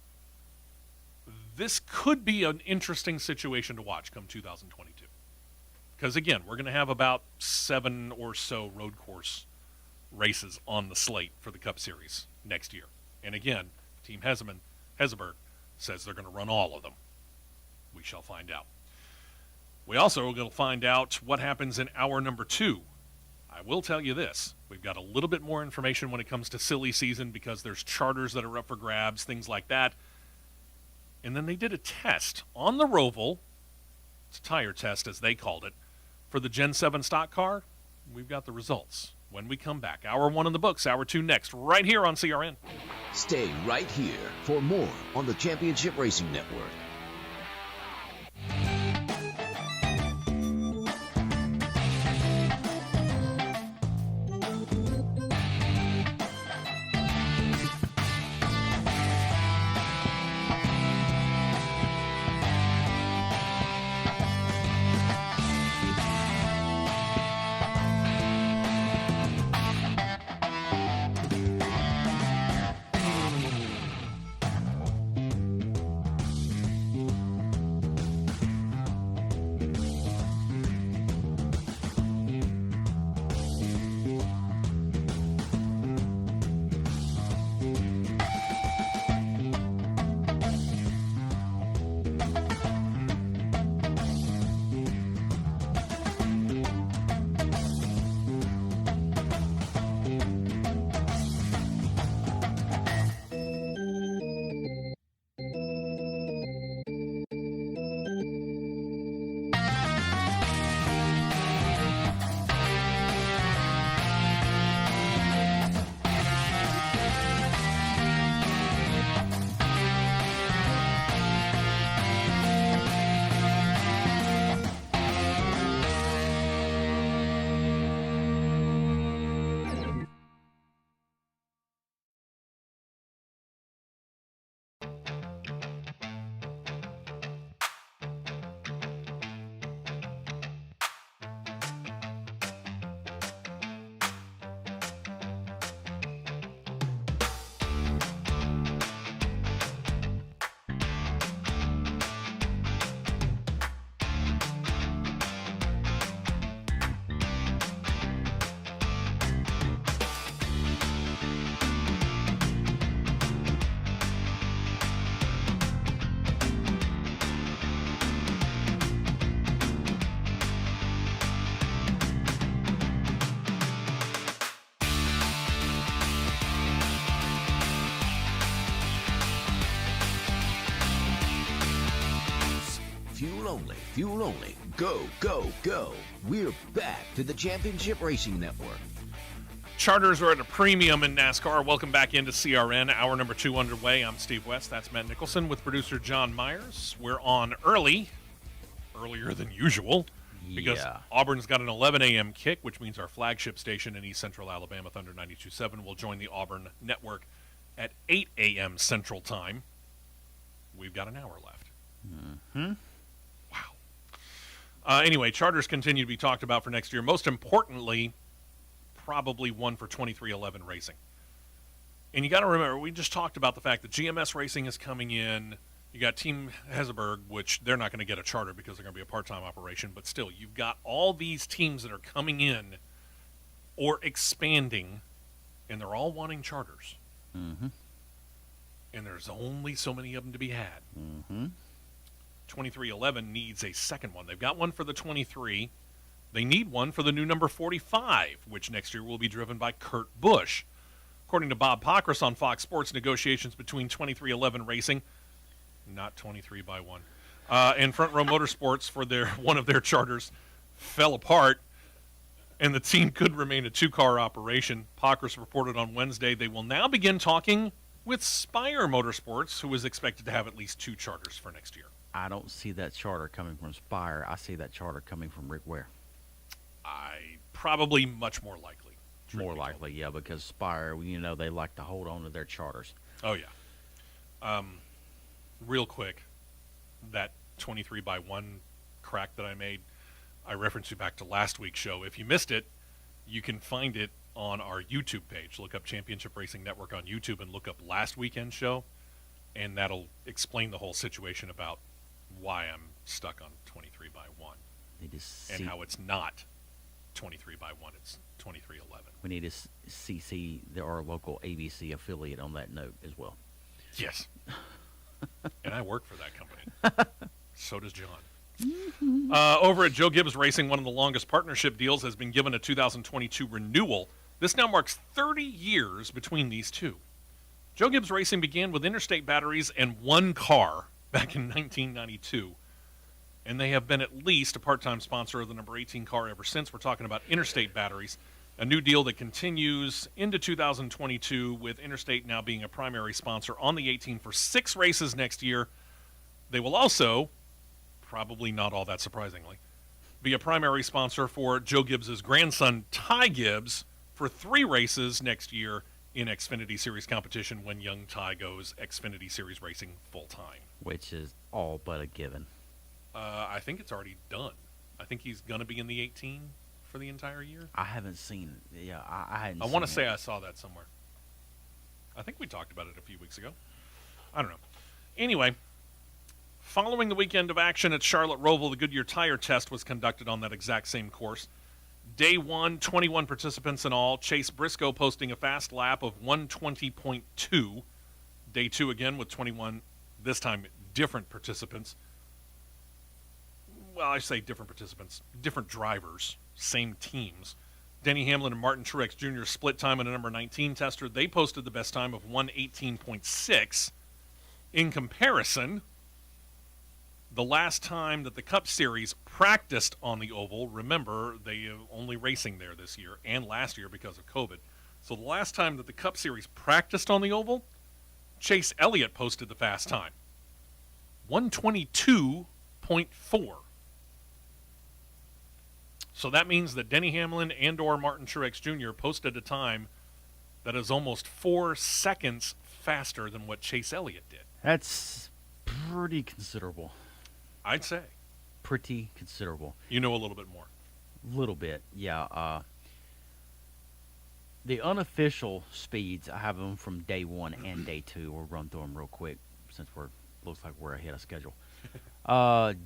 this could be an interesting situation to watch come 2022. Because, again, we're going to have about 7 or so road course races on the slate for the Cup Series next year. And, again, Team Heseberg says they're going to run all of them. We shall find out. We also are going to find out what happens in hour number 2. I will tell you this. We've got a little bit more information when it comes to silly season because there's charters that are up for grabs, things like that. And then they did a test on the Roval. It's a tire test, as they called it, for the Gen 7 stock car. We've got the results when we come back. Hour 1 in the books, hour 2 next, right here on CRN. Stay right here for more on the Championship Racing Network. Fuel only. Go, go, go. We're back to the Championship Racing Network. Charters are at a premium in NASCAR. Welcome back into CRN. Hour number 2 underway. I'm Steve West. That's Matt Nicholson with producer John Myers. We're on earlier than usual, because Auburn's got an 11 a.m. kick, which means our flagship station in East Central Alabama, Thunder 92.7, will join the Auburn network at 8 a.m. Central Time. We've got an hour left. Mm-hmm. Wow. Anyway, charters continue to be talked about for next year. Most importantly, probably one for 2311 Racing. And you got to remember, we just talked about the fact that GMS Racing is coming in. You got Team Heseberg, which they're not going to get a charter because they're going to be a part-time operation. But still, you've got all these teams that are coming in or expanding, and they're all wanting charters. Mm-hmm. And there's only so many of them to be had. Mm-hmm. 2311 needs a second one. They've got one for the 23. They need one for the new number 45, which next year will be driven by Kurt Busch. According to Bob Pockrass on Fox Sports, negotiations between 2311 Racing, not 23 by 1, and Front Row Motorsports for one of their charters fell apart, and the team could remain a two-car operation. Pockrass reported on Wednesday they will now begin talking with Spire Motorsports, who is expected to have at least two charters for next year. I don't see that charter coming from Spire. I see that charter coming from Rick Ware. Probably much more likely. More likely, yeah, because Spire, they like to hold on to their charters. Oh, yeah. Real quick, that 23 by 1 crack that I made, I referenced you back to last week's show. If you missed it, you can find it on our YouTube page. Look up Championship Racing Network on YouTube and look up last weekend's show, and that'll explain the whole situation about why I'm stuck on 23 by 1 and how it's not 23 by 1, it's 2311. We need to CC our local ABC affiliate on that note as well. Yes. And I work for that company. So does John. Over at Joe Gibbs Racing, one of the longest partnership deals has been given a 2022 renewal. This now marks 30 years between these two. Joe Gibbs Racing began with Interstate batteries and one car back in 1992. And they have been at least a part-time sponsor of the number 18 car ever since. We're talking about Interstate batteries, a new deal that continues into 2022 with Interstate now being a primary sponsor on the 18 for 6 races next year. They will also, probably not all that surprisingly, be a primary sponsor for Joe Gibbs' grandson, Ty Gibbs, for 3 races next year in Xfinity Series competition when young Ty goes Xfinity Series racing full-time. Which is all but a given. I think it's already done. I think he's going to be in the 18 for the entire year. I haven't seen it. Yeah, I hadn't I seen want to it. say I saw that somewhere. I think we talked about it a few weeks ago. I don't know. Anyway, following the weekend of action at Charlotte Roval, the Goodyear Tire Test was conducted on that exact same course. Day 1, 21 participants in all. Chase Briscoe posting a fast lap of 120.2. Day 2 again with 21, this time different participants. Well, I say different participants, different drivers, same teams. Denny Hamlin and Martin Truex Jr. split time in a number 19 tester. They posted the best time of 118.6. In comparison, the last time that the Cup Series practiced on the oval, remember, they are only racing there this year and last year because of COVID. So the last time that the Cup Series practiced on the oval, Chase Elliott posted the fast time. 122.4. So that means that Denny Hamlin and or Martin Truex Jr. posted a time that is almost 4 seconds faster than what Chase Elliott did. That's pretty considerable. I'd say. Pretty considerable. You know a little bit more. Little bit, yeah. The unofficial speeds, I have them from day 1 and day 2. We'll run through them real quick since looks like we're ahead of schedule.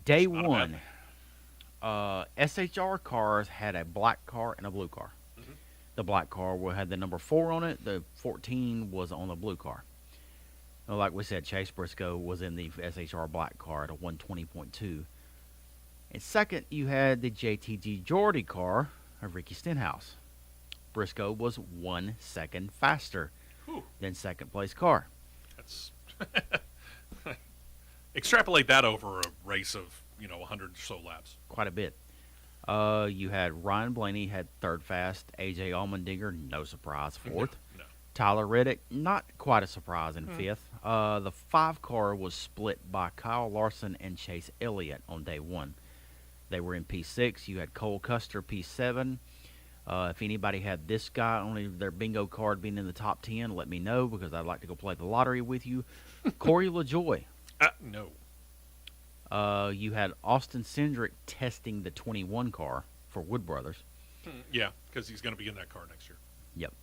Day 1. SHR cars had a black car and a blue car. Mm-hmm. The black car had the number 4 on it. The 14 was on the blue car. Now, like we said, Chase Briscoe was in the SHR black car at a 120.2. And second, you had the JTG Geordie car of Ricky Stenhouse. Briscoe was 1 second faster than second place car. That's extrapolate that over a race of 100 or so laps. Quite a bit. You had Ryan Blaney had third fast. AJ Allmendinger, no surprise, fourth. No. Tyler Reddick, not quite a surprise, in fifth. The 5 car was split by Kyle Larson and Chase Elliott on day 1. They were in P6. You had Cole Custer, P7. If anybody had this guy on their bingo card being in the top 10, let me know because I'd like to go play the lottery with you. Corey LaJoy. No. You had Austin Cindric testing the 21 car for Wood Brothers. Yeah, because he's going to be in that car next year. Yep.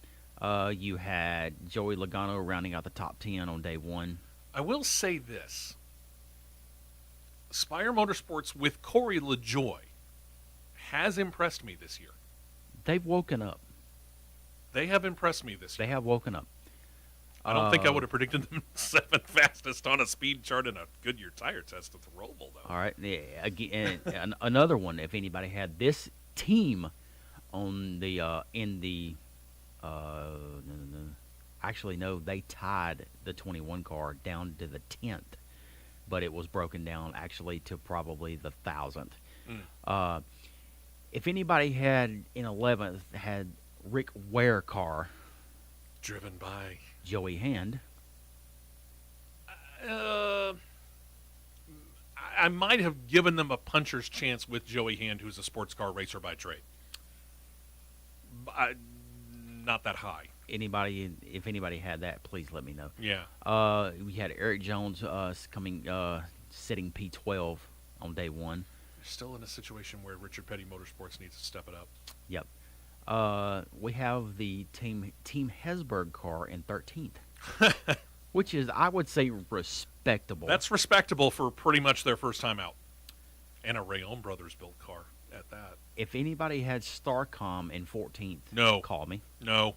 You had Joey Logano rounding out the top 10 on day 1. I will say this. Spire Motorsports with Corey LaJoy has impressed me this year. They've woken up. They have impressed me this year. They have woken up. I don't think I would have predicted them 7th fastest on a speed chart in a Goodyear tire test at the Roval, though. All right. Yeah, again, and another one. If anybody had this team on the actually no, they tied the 21 car down to the 10th, but it was broken down actually to probably the 1,000th. If anybody had in 11th had Rick Ware car, Driven by Joey Hand. I might have given them a puncher's chance with Joey Hand, who's a sports car racer by trade. Not that high. If anybody had that, please let me know. Yeah. We had Eric Jones sitting P12 on day one. They're still in a situation where Richard Petty Motorsports needs to step it up. Yep. We have the Team Hesburgh car in 13th, which is, I would say, respectable. That's respectable for pretty much their first time out. And a Rayon Brothers built car at that. If anybody had Starcom in 14th, No. call me. No.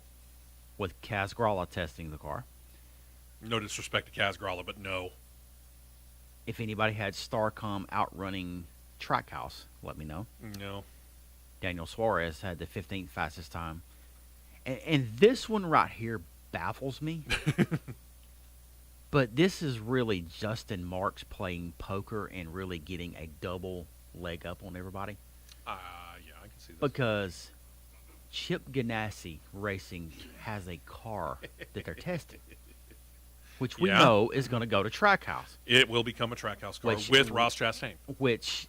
With Kaz Gralla testing the car. No disrespect to Kaz Gralla, but no. If anybody had Starcom outrunning Trackhouse, let me know. No. Daniel Suarez had the 15th fastest time. And this one right here baffles me. But this is really Justin Marks playing poker and really getting a double leg up on everybody. Yeah, I can see this. Because Chip Ganassi Racing has a car that they're testing, which we know is going to go to Trackhouse. It will become a Trackhouse car with Ross Chastain. Which,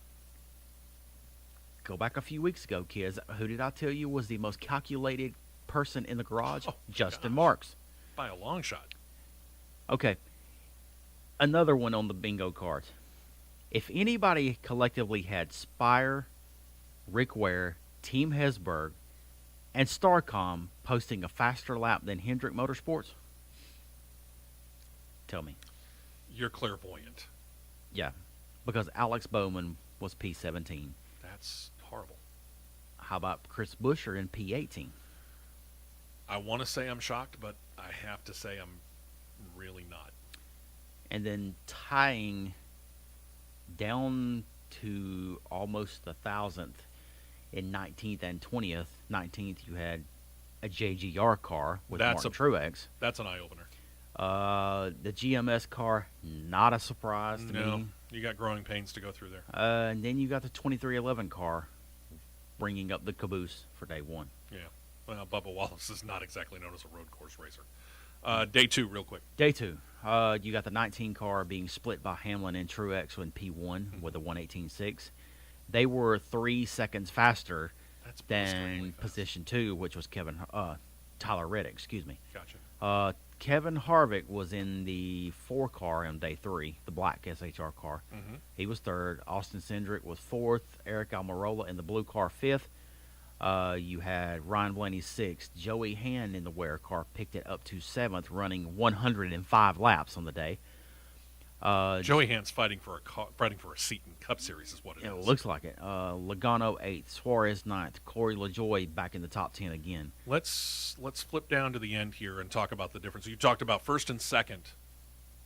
go back a few weeks ago, kids, who did I tell you was the most calculated person in the garage? Justin Marks. By a long shot. Okay. Another one on the bingo card. If anybody collectively had Spire, Rick Ware, Team Hesburgh, and Starcom posting a faster lap than Hendrick Motorsports, tell me. You're clairvoyant. Yeah, because Alex Bowman was P17. That's horrible. How about Chris Buescher in P18? I want to say I'm shocked, but I have to say I'm really not. And then tying down to almost the 1,000th in 19th and 20th. 19th, you had a JGR car with Martin Truex. That's an eye-opener. The GMS car, not a surprise to me. No, you got growing pains to go through there. And then you got the 2311 car bringing up the caboose for day one. Yeah. Well, Bubba Wallace is not exactly known as a road course racer. Day two, real quick. Day two. You got the 19 car being split by Hamlin and Truex in P1 with a 1:18.6. They were 3 seconds faster than position 2, which was Tyler Reddick, excuse me. Gotcha. Kevin Harvick was in the 4 car on day 3, the black SHR car. Mm-hmm. He was 3rd. Austin Cindric was 4th. Eric Almirola in the blue car 5th. You had Ryan Blaney 6th. Joey Hand in the Ware car picked it up to 7th, running 105 laps on the day. Joey Hand's fighting for a seat in Cup Series is what it is. It looks like it. Logano 8th, Suarez 9th, Corey LaJoie back in the top 10 again. Let's flip down to the end here and talk about the difference. You talked about first and second,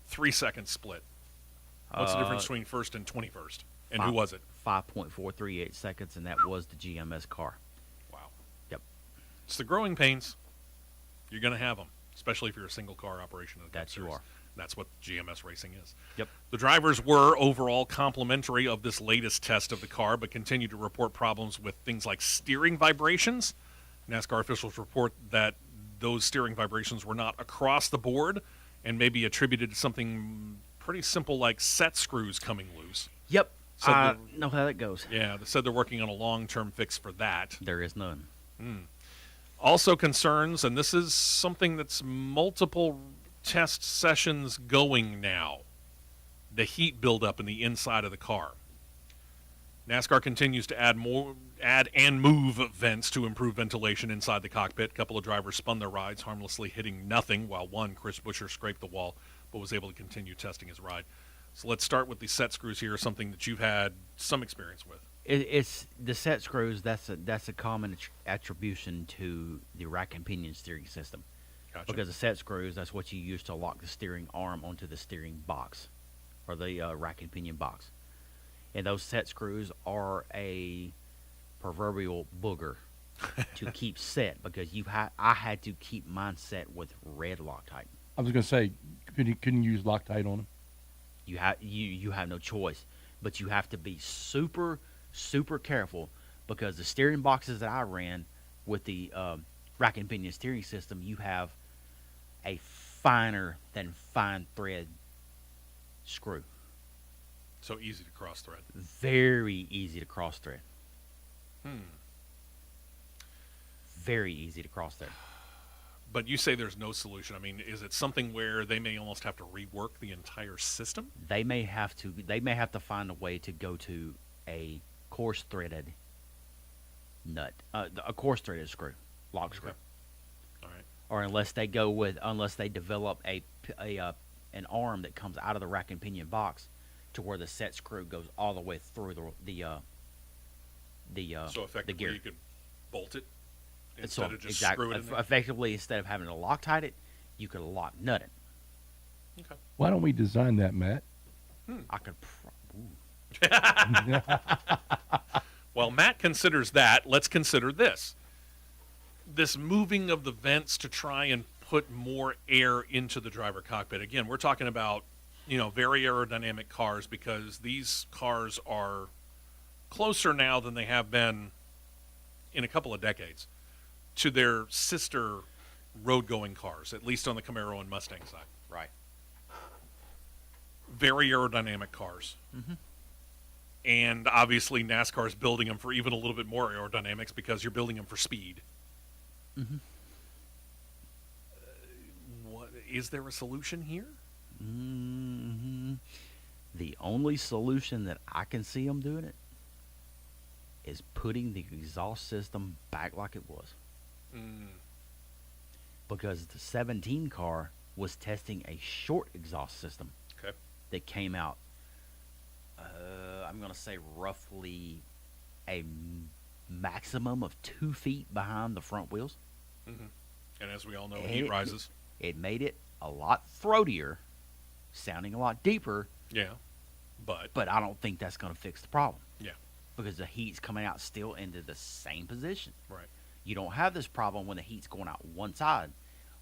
3 second split. What's the difference between first and 21st? And who was it? 5.438 seconds, and that was the GMS car. Wow. Yep. It's the growing pains. You're going to have them, especially if you're a single car operation. That you are. That's what GMS racing is. Yep. The drivers were overall complimentary of this latest test of the car, but continue to report problems with things like steering vibrations. NASCAR officials report that those steering vibrations were not across the board and may be attributed to something pretty simple like set screws coming loose. Yep. So I know how that goes. Yeah, they said they're working on a long-term fix for that. There is none. Also concerns, and this is something that's multiple test sessions going now, the heat buildup in the inside of the car. NASCAR continues to add and move vents to improve ventilation inside the cockpit. A couple of drivers spun their rides, harmlessly hitting nothing, while one, Chris Buescher, scraped the wall, but was able to continue testing his ride. So let's start with the set screws here, something that you've had some experience with. It's the set screws. That's a common attribution to the rack and pinion steering system. Gotcha. Because the set screws, that's what you use to lock the steering arm onto the steering box, or the rack and pinion box. And those set screws are a proverbial booger to keep set, because I had to keep mine set with red Loctite. I was going to say, couldn't you use Loctite on them? You have no choice, but you have to be super, super careful, because the steering boxes that I ran with the rack and pinion steering system, you have a finer than fine thread screw. So easy to cross thread. Very easy to cross thread. Very easy to cross thread. But you say there's no solution. I mean, is it something where they may almost have to rework the entire system? They may have to find a way to go to a coarse threaded nut, a coarse threaded screw, lock screw. Okay. All right. Or unless they develop an arm that comes out of the rack and pinion box to where the set screw goes all the way through So effectively, the gear. you could bolt it So instead of just screw it in there? effectively, instead of having to Loctite it, you could lock nut it. Okay. Why don't we design that, Matt? I could. Well, Matt considers that. Let's consider this. This moving of the vents to try and put more air into the driver cockpit. Again, we're talking about, very aerodynamic cars, because these cars are closer now than they have been in a couple of decades to their sister road-going cars, at least on the Camaro and Mustang side. Right. Very aerodynamic cars. Mm-hmm. And obviously NASCAR is building them for even a little bit more aerodynamics, because you're building them for speed. Mm-hmm. Is there a solution here? Mm-hmm. The only solution that I can see them doing it is putting the exhaust system back like it was. Because the 17 car was testing a short exhaust system that came out, I'm going to say roughly a maximum of 2 feet behind the front wheels. Mm-hmm. And as we all know, heat rises. It made it a lot throatier, sounding a lot deeper. Yeah, but I don't think that's going to fix the problem. Yeah. Because the heat's coming out still into the same position. Right. You don't have this problem when the heat's going out one side.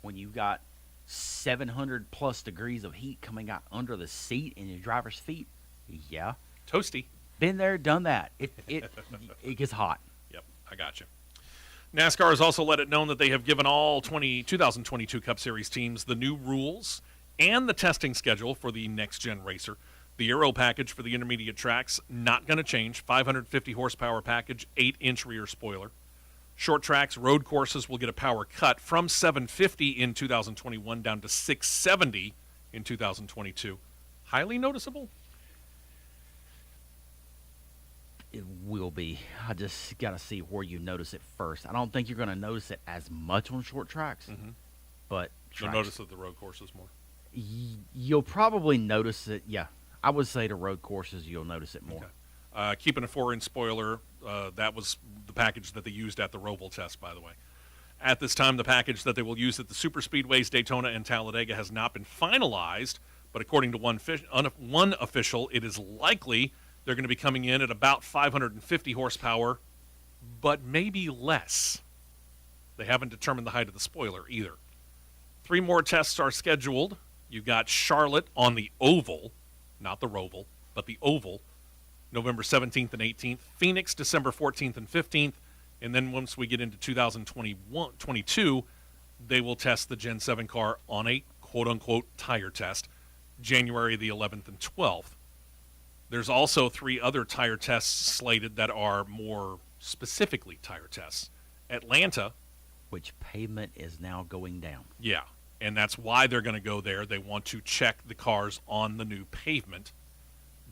When you've got 700 plus degrees of heat coming out under the seat in your driver's feet, yeah. Toasty. Been there, done that. It gets hot. Yep, I got you. NASCAR has also let it known that they have given all 2022 Cup Series teams the new rules and the testing schedule for the next-gen racer. The Aero package for the intermediate tracks, not going to change. 550 horsepower package, 8-inch rear spoiler. Short tracks, road courses will get a power cut from 750 in 2021 down to 670 in 2022. Highly noticeable? It will be. I just got to see where you notice it first. I don't think you're going to notice it as much on short tracks, but You'll notice it the road courses more. You'll probably notice it. Yeah, I would say the road courses you'll notice it more. Okay. Keeping a 4-inch spoiler, that was the package that they used at the Roval test, by the way. At this time, the package that they will use at the Super Speedways, Daytona, and Talladega has not been finalized, but according to one official, it is likely they're going to be coming in at about 550 horsepower, but maybe less. They haven't determined the height of the spoiler either. 3 more tests are scheduled. You've got Charlotte on the oval, not the Roval, but the oval, November 17th and 18th. Phoenix, December 14th and 15th. And then once we get into 2022, they will test the Gen 7 car on a quote-unquote tire test, January the 11th and 12th. There's also 3 other tire tests slated that are more specifically tire tests. Atlanta. Which pavement is now going down. Yeah, and that's why they're going to go there. They want to check the cars on the new pavement.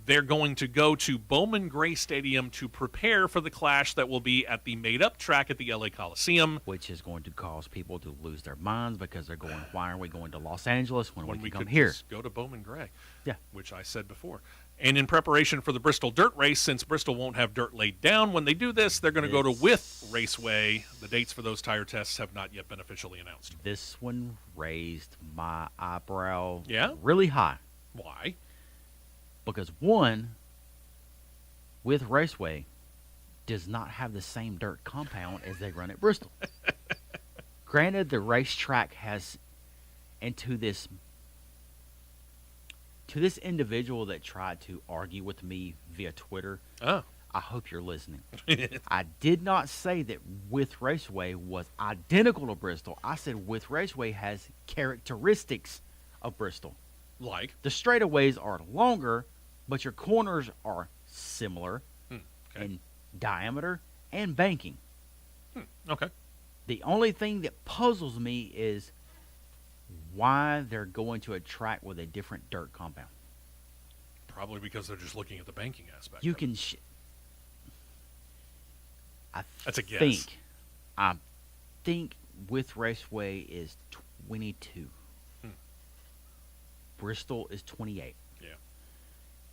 They're going to go to Bowman Gray Stadium to prepare for the clash that will be at the made-up track at the LA Coliseum. Which is going to cause people to lose their minds because they're going, why are we going to Los Angeles when we We can come could here? just go to Bowman Gray, Yeah. which I said before. And in preparation for the Bristol Dirt Race, since Bristol won't have dirt laid down when they do this, they're going to go to With Raceway. The dates for those tire tests have not yet been officially announced. This one raised my eyebrow really high. Why? Because one, With Raceway does not have the same dirt compound as they run at Bristol. Granted, the racetrack has, and to this individual that tried to argue with me via Twitter, I hope you're listening. I did not say that With Raceway was identical to Bristol. I said With Raceway has characteristics of Bristol. Like? The straightaways are longer, but your corners are similar in diameter and banking. Okay. The only thing that puzzles me is why they're going to a track with a different dirt compound. Probably because they're just looking at the banking aspect. You of can. it. That's a guess. I think With Raceway is 22. Bristol is 28. Yeah.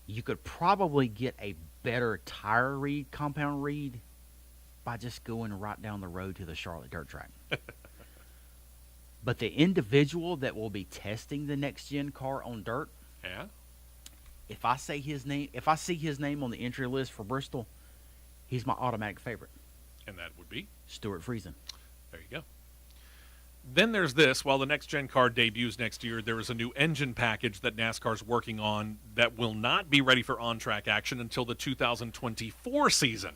You could probably get a better tire read, compound read, by just going right down the road to the Charlotte dirt track. But the individual that will be testing the next gen car on dirt, if I say his name, if I see his name on the entry list for Bristol, he's my automatic favorite. And that would be? Stuart Friesen. There you go. Then there's this. While the next-gen car debuts next year, there is a new engine package that NASCAR's working on that will not be ready for on-track action until the 2024 season.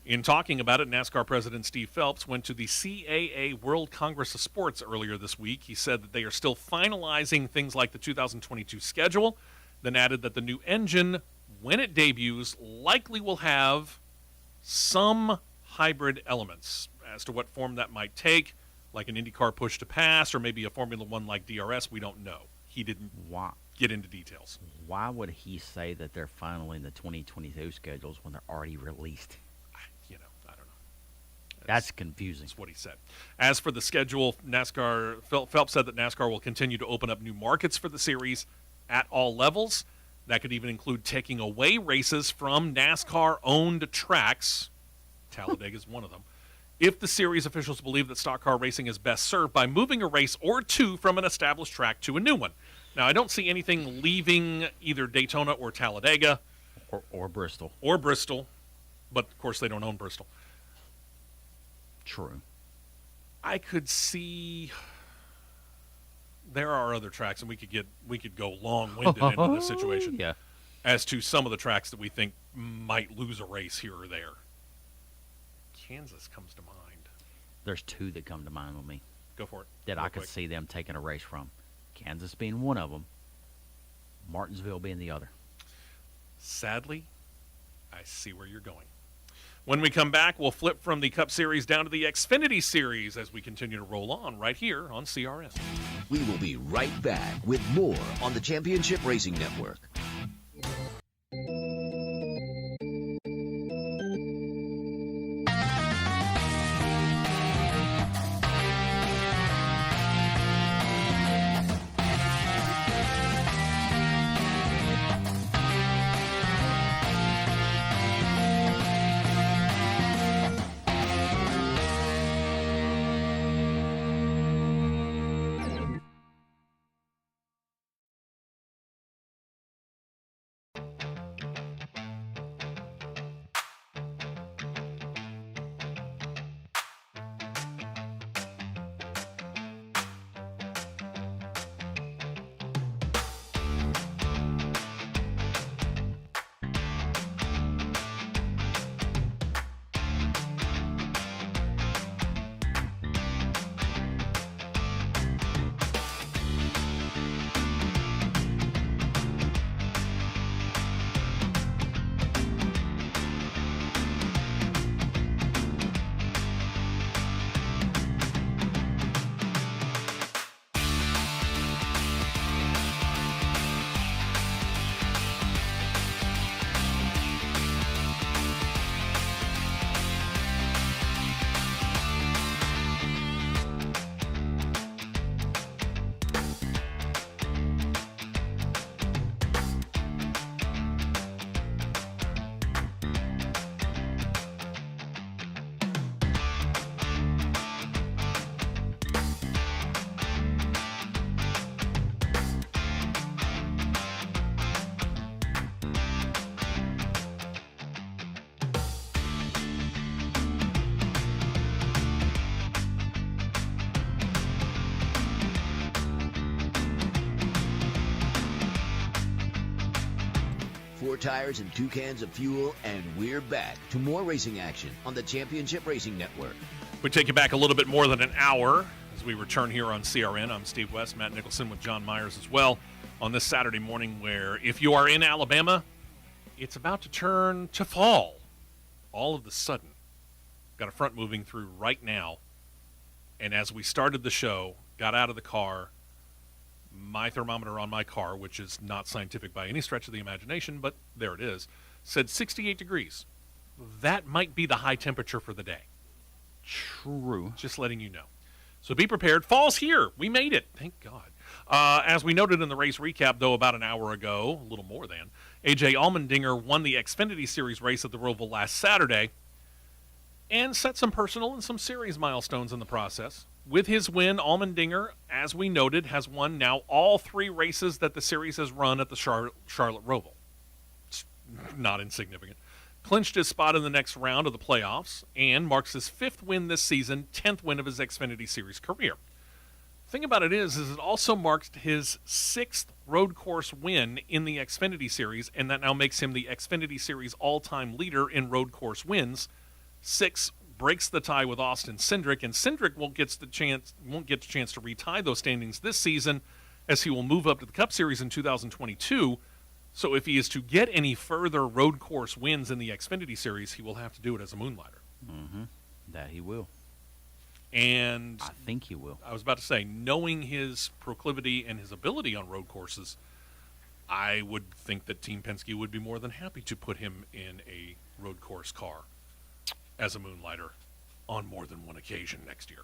In talking about it, NASCAR President Steve Phelps went to the CAA World Congress of Sports earlier this week. He said that they are still finalizing things like the 2022 schedule, then added that the new engine, when it debuts, likely will have some hybrid elements. As to what form that might take, like an Indycar push to pass, or maybe a Formula One like DRS, we don't know. He didn't get into details. Why would he say that they're filing the 2022 schedules when they're already released? I don't know. That's confusing. That's what he said. As for the schedule, Phelps said that NASCAR will continue to open up new markets for the series at all levels. That could even include taking away races from NASCAR-owned tracks. Talladega is one of them. If the series officials believe that stock car racing is best served by moving a race or two from an established track to a new one. Now, I don't see anything leaving either Daytona or Talladega. Or Bristol. Or Bristol. But, of course, they don't own Bristol. True. I could see there are other tracks, and we could go long-winded into this situation. Yeah. As to some of the tracks that we think might lose a race here or there. Kansas comes to mind. There's two that come to mind with me. Go for it. That I could see them taking a race from. Kansas being one of them. Martinsville being the other. Sadly, I see where you're going. When we come back, we'll flip from the Cup Series down to the Xfinity Series as we continue to roll on right here on CRN. We will be right back with more on the Championship Racing Network. tires and 2 cans of fuel, and we're back to more racing action on the Championship Racing Network. We take you back a little bit more than an hour as we return here on CRN. I'm Steve West, Matt Nicholson with John Myers as well on this Saturday morning where if you are in Alabama, it's about to turn to fall. All of a sudden, got a front moving through right now. And as we started the show, got out of the car, my thermometer on my car, which is not scientific by any stretch of the imagination, but there it is, said 68 degrees. That might be the high temperature for the day. True. Just letting you know. So be prepared. Fall's here. We made it. Thank God. As we noted in the race recap, though, about an hour ago, a little more than, A.J. Allmendinger won the Xfinity Series race at the Roval last Saturday and set some personal and some series milestones in the process. With his win, Allmendinger, as we noted, has won now all 3 races that the series has run at the Charlotte Roval. It's not insignificant. Clinched his spot in the next round of the playoffs and marks his 5th win this season, 10th win of his Xfinity Series career. The thing about it is it also marks his 6th road course win in the Xfinity Series, and that now makes him the Xfinity Series all-time leader in road course wins. 6 breaks the tie with Austin Cindric, and Cindric won't get the chance to retie those standings this season as he will move up to the Cup Series in 2022. So if he is to get any further road course wins in the Xfinity Series, he will have to do it as a moonlighter. Mm-hmm. That he will. And I think he will. I was about to say, knowing his proclivity and his ability on road courses, I would think that Team Penske would be more than happy to put him in a road course car as a moonlighter on more than one occasion next year.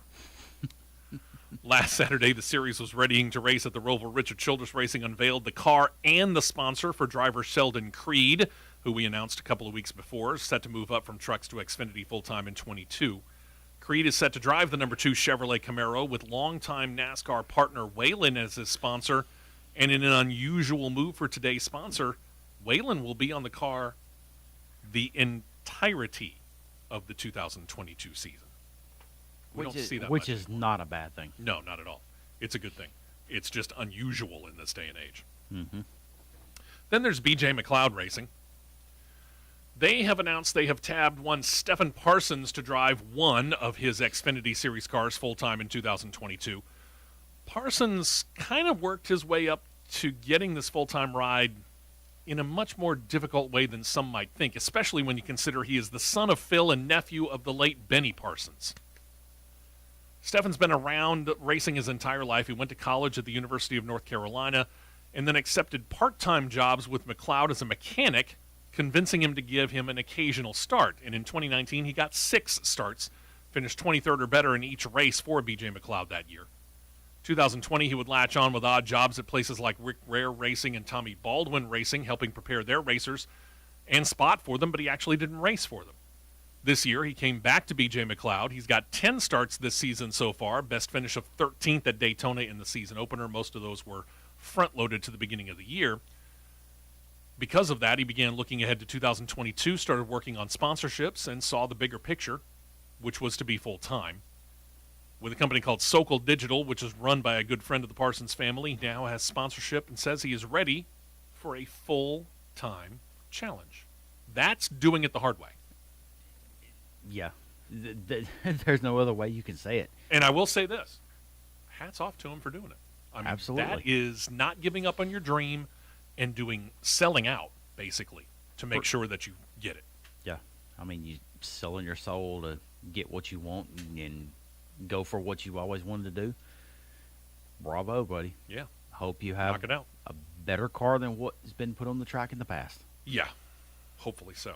Last Saturday, the series was readying to race at the Roval. Richard Childress Racing unveiled the car and the sponsor for driver Sheldon Creed, who we announced a couple of weeks before, set to move up from trucks to Xfinity full-time in 22. Creed is set to drive the number 2 Chevrolet Camaro with longtime NASCAR partner Whelen as his sponsor. And in an unusual move for today's sponsor, Whelen will be on the car the entirety of the 2022 season. Which is not a bad thing. No, not at all. It's a good thing. It's just unusual in this day and age. Mm-hmm. Then there's BJ McLeod Racing. They have announced they have tabbed one Stephen Parsons to drive one of his Xfinity Series cars full-time in 2022. Parsons kind of worked his way up to getting this full-time ride in a much more difficult way than some might think, especially when you consider he is the son of Phil and nephew of the late Benny Parsons. Stephen's been around racing his entire life. He went to college at the University of North Carolina and then accepted part-time jobs with McLeod as a mechanic, convincing him to give him an occasional start. And in 2019, he got 6 starts, finished 23rd or better in each race for BJ McLeod that year. 2020, he would latch on with odd jobs at places like Rick Rare Racing and Tommy Baldwin Racing, helping prepare their racers and spot for them, but he actually didn't race for them. This year, he came back to BJ McLeod. He's got 10 starts this season so far, best finish of 13th at Daytona in the season opener. Most of those were front-loaded to the beginning of the year. Because of that, he began looking ahead to 2022, started working on sponsorships, and saw the bigger picture, which was to be full-time. With a company called Sokol Digital, which is run by a good friend of the Parsons family, he now has sponsorship and says he is ready for a full-time challenge. That's doing it the hard way. Yeah. There's no other way you can say it. And I will say this. Hats off to him for doing it. I mean, Absolutely. that is not giving up on your dream and selling out, basically, to make sure that you get it. Yeah. I mean, you selling your soul to get what you want and go for what you've always wanted to do. Bravo, buddy. Yeah. Hope you have Knock it out. a better car than what's been put on the track in the past. Yeah. Hopefully so.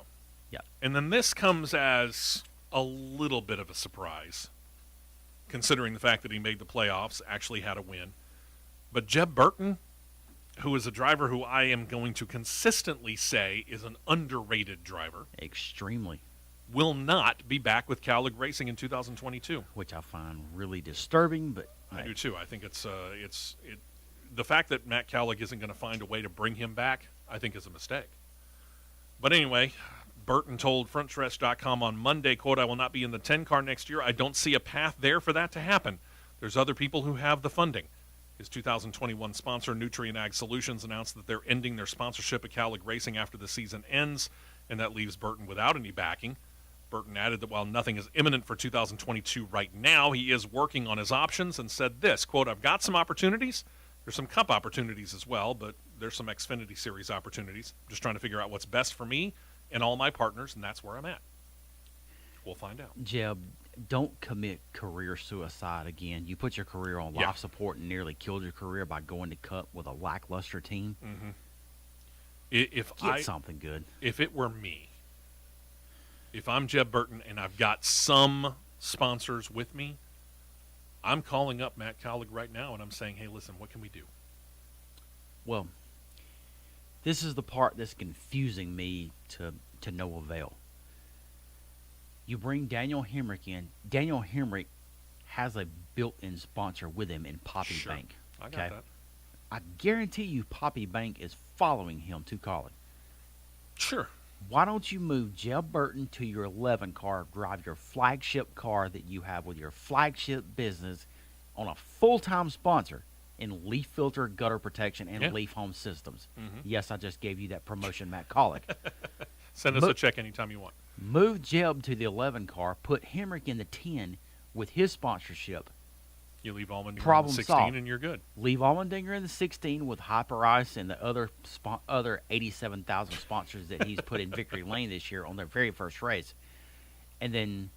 Yeah. And then this comes as a little bit of a surprise, considering the fact that he made the playoffs, actually had a win. But Jeb Burton, who is a driver who I am going to consistently say is an underrated driver, Extremely. will not be back with Cowlick Racing in 2022. Which I find really disturbing, but I do too. I think it's the fact that Matt Cowlick isn't going to find a way to bring him back, I think is a mistake. But anyway, Burton told FrontStretch.com on Monday, quote, "I will not be in the 10 car next year. I don't see a path there for that to happen. There's other people who have the funding. His 2021 sponsor, Nutrient Ag Solutions, announced that they're ending their sponsorship of Cowlick Racing after the season ends, and that leaves Burton without any backing. Burton added that while nothing is imminent for 2022 right now, he is working on his options and said this, quote, "I've got some opportunities. There's some Cup opportunities as well, but there's some Xfinity Series opportunities. I'm just trying to figure out what's best for me and all my partners, and that's where I'm at." We'll find out. Jeb, don't commit career suicide again. You put your career on life support and nearly killed your career by going to Cup with a lackluster team. Mm-hmm. Get something good. If it were me, if I'm Jeb Burton and I've got some sponsors with me, I'm calling up Matt Cowlick right now and I'm saying, hey, listen, what can we do? Well, this is the part that's confusing me to no avail. You bring Daniel Hemrick in. Daniel Hemrick has a built-in sponsor with him in Poppy Sure. Bank. I got that. I guarantee you Poppy Bank is following him to college. Sure. Why don't you move Jeb Burton to your 11 car, drive your flagship car that you have with your flagship business on a full-time sponsor in leaf filter, gutter protection, and leaf home systems. Mm-hmm. Yes, I just gave you that promotion, Matt Colick. Send us a check anytime you want. Move Jeb to the 11 car, put Hemrick in the 10 with his sponsorship. You leave Allmendinger in the Problem 16 solved. and you're good. Leave Allmendinger in the 16 with Hyper Ice and the other 87,000 sponsors that he's put in Victory Lane this year on their very first race. And then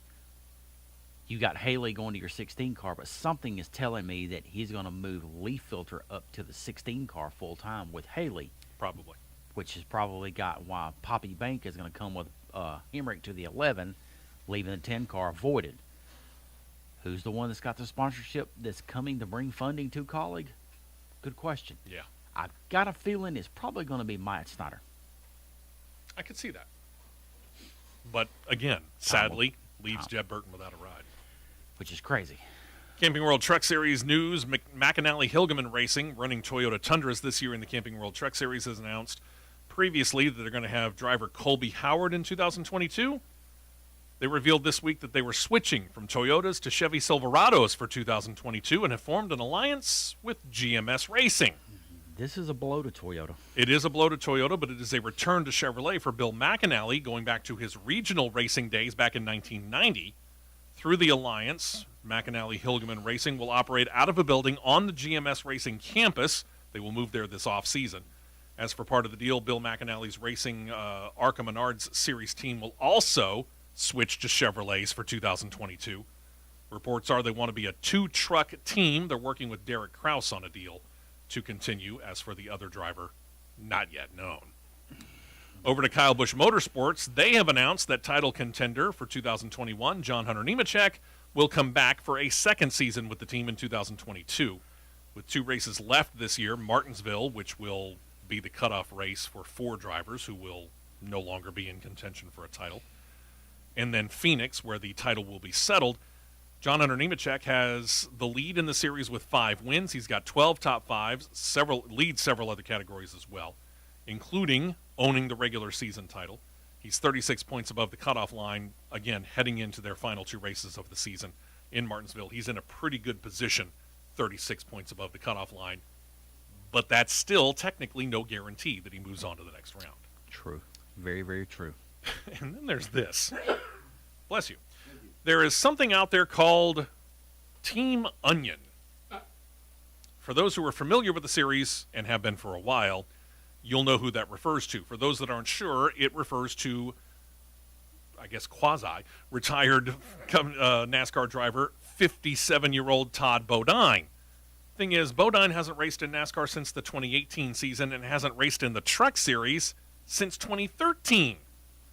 you got Haley going to your 16 car, but something is telling me that he's going to move Leaf Filter up to the 16 car full time with Haley. Probably. Which has probably got why Poppy Bank is going to come with Hemrick to the 11, leaving the 10 car voided. Who's the one that's got the sponsorship that's coming to bring funding to colleague? Good question. Yeah. I've got a feeling it's probably going to be Myatt Snyder. I could see that. But again, sadly, leaves Jeb Burton without a ride. Which is crazy. Camping World Truck Series news. McAnally Hilgeman Racing, running Toyota Tundras this year in the Camping World Truck Series, has announced previously that they're going to have driver Colby Howard in 2022. They revealed this week that they were switching from Toyotas to Chevy Silverados for 2022 and have formed an alliance with GMS Racing. This is a blow to Toyota. It is a blow to Toyota, but it is a return to Chevrolet for Bill McAnally, going back to his regional racing days back in 1990. Through the alliance, McAnally Hilgeman Racing will operate out of a building on the GMS Racing campus. They will move there this offseason. As for part of the deal, Bill McAnally's Racing Arca Menards Series team will also switch to Chevrolets for 2022. Reports are they want to be a two-truck team. They're working with Derek Kraus on a deal to continue. As for the other driver, not yet known. Over to Kyle Busch Motorsports, they have announced that title contender for 2021, John Hunter Nemechek, will come back for a second season with the team in 2022. With 2 races left this year, Martinsville, which will be the cutoff race for 4 drivers who will no longer be in contention for a title, and then Phoenix, where the title will be settled. John Hunter Nemechek has the lead in the series with 5 wins. He's got 12 top 5s, leads several other categories as well, including owning the regular season title. He's 36 points above the cutoff line, again, heading into their final 2 races of the season in Martinsville. He's in a pretty good position, 36 points above the cutoff line, but that's still technically no guarantee that he moves on to the next round. True. Very, very true. And then there's this. Bless you. There is something out there called Team Onion. For those who are familiar with the series and have been for a while, you'll know who that refers to. For those that aren't sure, it refers to, I guess, quasi-retired NASCAR driver, 57-year-old Todd Bodine. Thing is, Bodine hasn't raced in NASCAR since the 2018 season and hasn't raced in the Truck Series since 2013.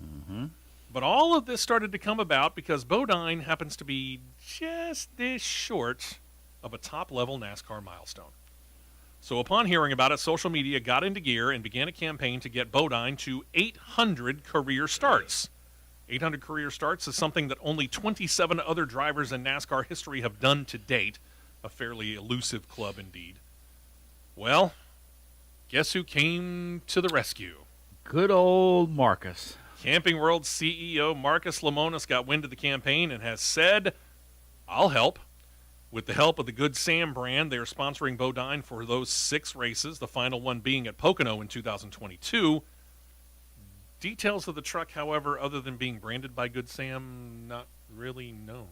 Mm-hmm. But all of this started to come about because Bodine happens to be just this short of a top-level NASCAR milestone. So upon hearing about it, social media got into gear and began a campaign to get Bodine to 800 career starts. 800 career starts is something that only 27 other drivers in NASCAR history have done to date. A fairly elusive club indeed. Well, guess who came to the rescue? Good old Marcus. Camping World CEO Marcus Lemonis got wind of the campaign and has said, I'll help. With the help of the Good Sam brand, they are sponsoring Bodine for those 6 races, the final one being at Pocono in 2022. Details of the truck, however, other than being branded by Good Sam, not really known.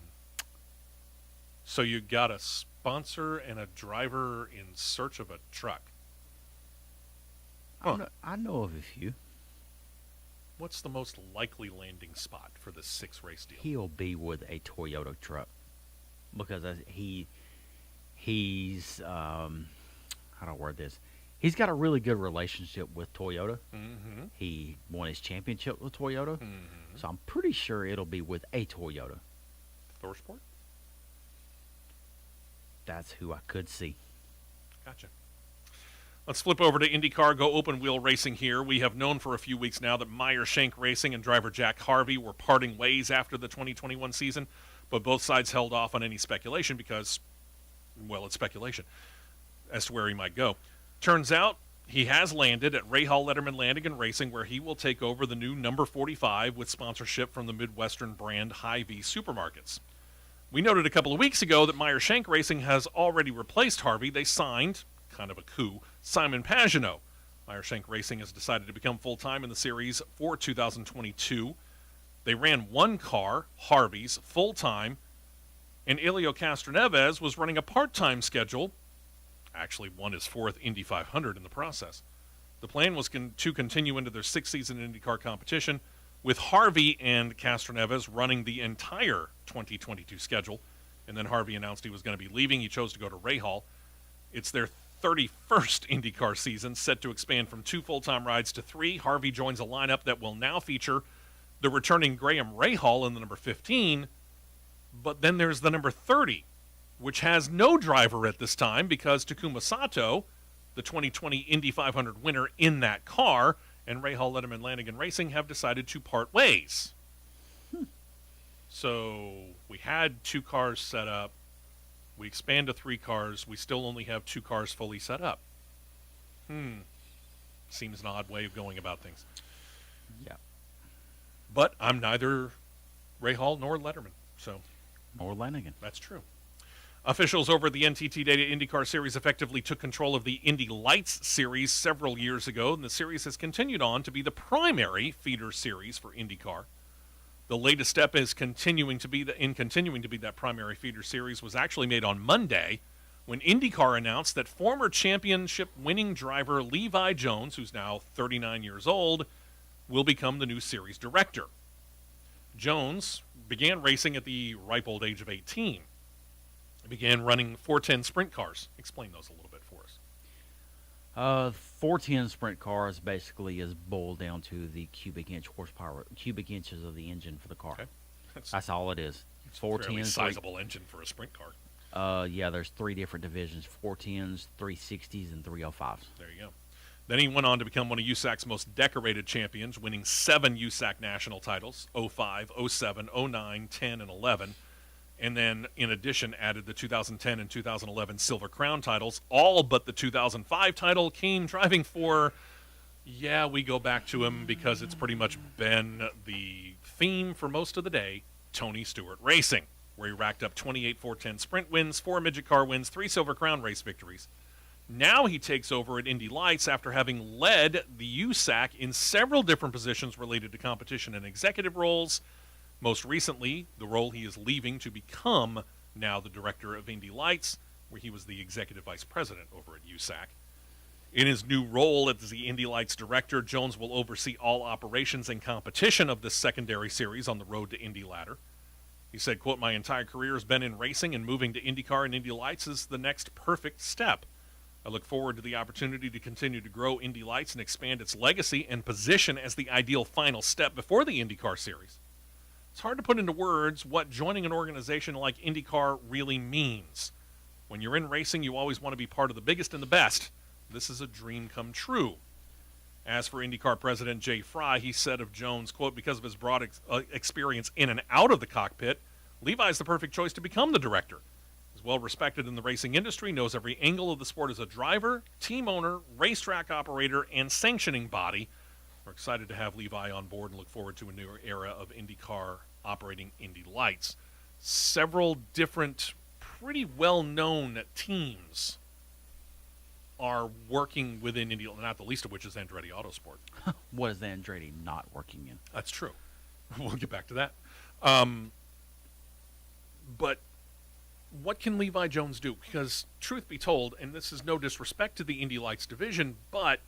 So you got a sponsor and a driver in search of a truck. Huh. I know of a few. What's the most likely landing spot for this 6 race deal? He'll be with a Toyota truck because he's how do I word this? He's got a really good relationship with Toyota. Mm-hmm. He won his championship with Toyota, Mm-hmm. so I'm pretty sure it'll be with a Toyota. Thorsport? That's who I could see. Gotcha. Let's flip over to IndyCar, go open wheel racing here. We have known for a few weeks now that Meyer Shank Racing and driver Jack Harvey were parting ways after the 2021 season, but both sides held off on any speculation because, well, it's speculation as to where he might go. Turns out he has landed at Rahal Letterman Landing and Racing, where he will take over the new number 45 with sponsorship from the Midwestern brand Hy-Vee Supermarkets. We noted a couple of weeks ago that Meyer Shank Racing has already replaced Harvey. They signed, kind of a coup, Simon Pagenaud. Meyer Shank Racing has decided to become full-time in the series for 2022. They ran one car, Harvey's, full-time, and Elio Castroneves was running a part-time schedule. Actually won his 4th Indy 500 in the process. The plan was to continue into their 6th season in IndyCar competition, with Harvey and Castroneves running the entire 2022 schedule. And then Harvey announced he was going to be leaving. He chose to go to Rahal. It's their 31st IndyCar season, set to expand from 2 full-time rides to 3. Harvey joins a lineup that will now feature the returning Graham Rahal in the number 15, but then there's the number 30, which has no driver at this time because Takuma Sato, the 2020 Indy 500 winner in that car, and Rahal Letterman Landing and Racing have decided to part ways. So we had 2 cars set up. We expand to 3 cars. We still only have 2 cars fully set up. Seems an odd way of going about things. Yeah. But I'm neither Rahal nor Letterman, so Or Lanigan. that's true. Officials over at the NTT Data IndyCar Series effectively took control of the Indy Lights Series several years ago, and the series has continued on to be the primary feeder series for IndyCar. The latest step is continuing to be that primary feeder series was actually made on Monday when IndyCar announced that former championship winning driver Levi Jones, who's now 39 years old, will become the new series director. Jones began racing at the ripe old age of 18. He began running 410 sprint cars. Explain those a little bit for us. 410 sprint cars basically is boiled down to the cubic inches of the engine for the car. Okay. That's all it is. It's a fairly 410s. sizable engine for a sprint car. Yeah, there's 3 different divisions: 410s, 360s, and 305s. There you go. Then he went on to become one of USAC's most decorated champions, winning 7 USAC national titles: 05, 07, 09, 10, and 11. And then, in addition, added the 2010 and 2011 Silver Crown titles. All but the 2005 title came driving for, we go back to him because it's pretty much been the theme for most of the day, Tony Stewart Racing, where he racked up 28 410 sprint wins, 4 midget car wins, 3 Silver Crown race victories. Now he takes over at Indy Lights after having led the USAC in several different positions related to competition and executive roles. Most recently, the role he is leaving to become now the director of Indy Lights, where he was the executive vice president over at USAC. In his new role as the Indy Lights director, Jones will oversee all operations and competition of this secondary series on the road to Indy ladder. He said, quote, "My entire career has been in racing, and moving to IndyCar and Indy Lights is the next perfect step. I look forward to the opportunity to continue to grow Indy Lights and expand its legacy and position as the ideal final step before the IndyCar series." It's hard to put into words what joining an organization like IndyCar really means. When you're in racing, you always want to be part of the biggest and the best. This is a dream come true. As for IndyCar president Jay Fry, he said of Jones, quote, "Because of his broad experience in and out of the cockpit, Levi's the perfect choice to become the director. He's well respected in the racing industry, knows every angle of the sport as a driver, team owner, racetrack operator, and sanctioning body. We're excited to have Levi on board and look forward to a new era of IndyCar operating Indy Lights." Several different pretty well-known teams are working within Indy, not the least of which is Andretti Autosport. What is Andretti not working in? That's true. We'll get back to that. But what can Levi Jones do? Because truth be told, and this is no disrespect to the Indy Lights division, but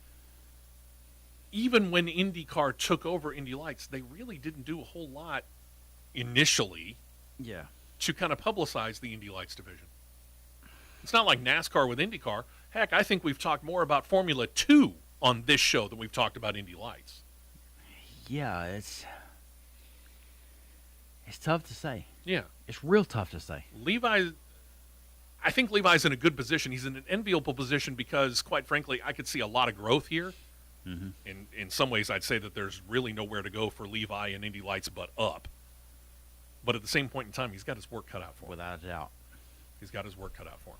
even when IndyCar took over Indy Lights, they really didn't do a whole lot initially Yeah. to kind of publicize the Indy Lights division. It's not like NASCAR with IndyCar. Heck, I think we've talked more about Formula 2 on this show than we've talked about Indy Lights. Yeah, it's tough to say. Yeah. It's real tough to say. I think Levi's in a good position. He's in an enviable position because, quite frankly, I could see a lot of growth here. Mm-hmm. In some ways, I'd say that there's really nowhere to go for Levi and Indy Lights but up. But at the same point in time, he's got his work cut out for him. Without a doubt. He's got his work cut out for him.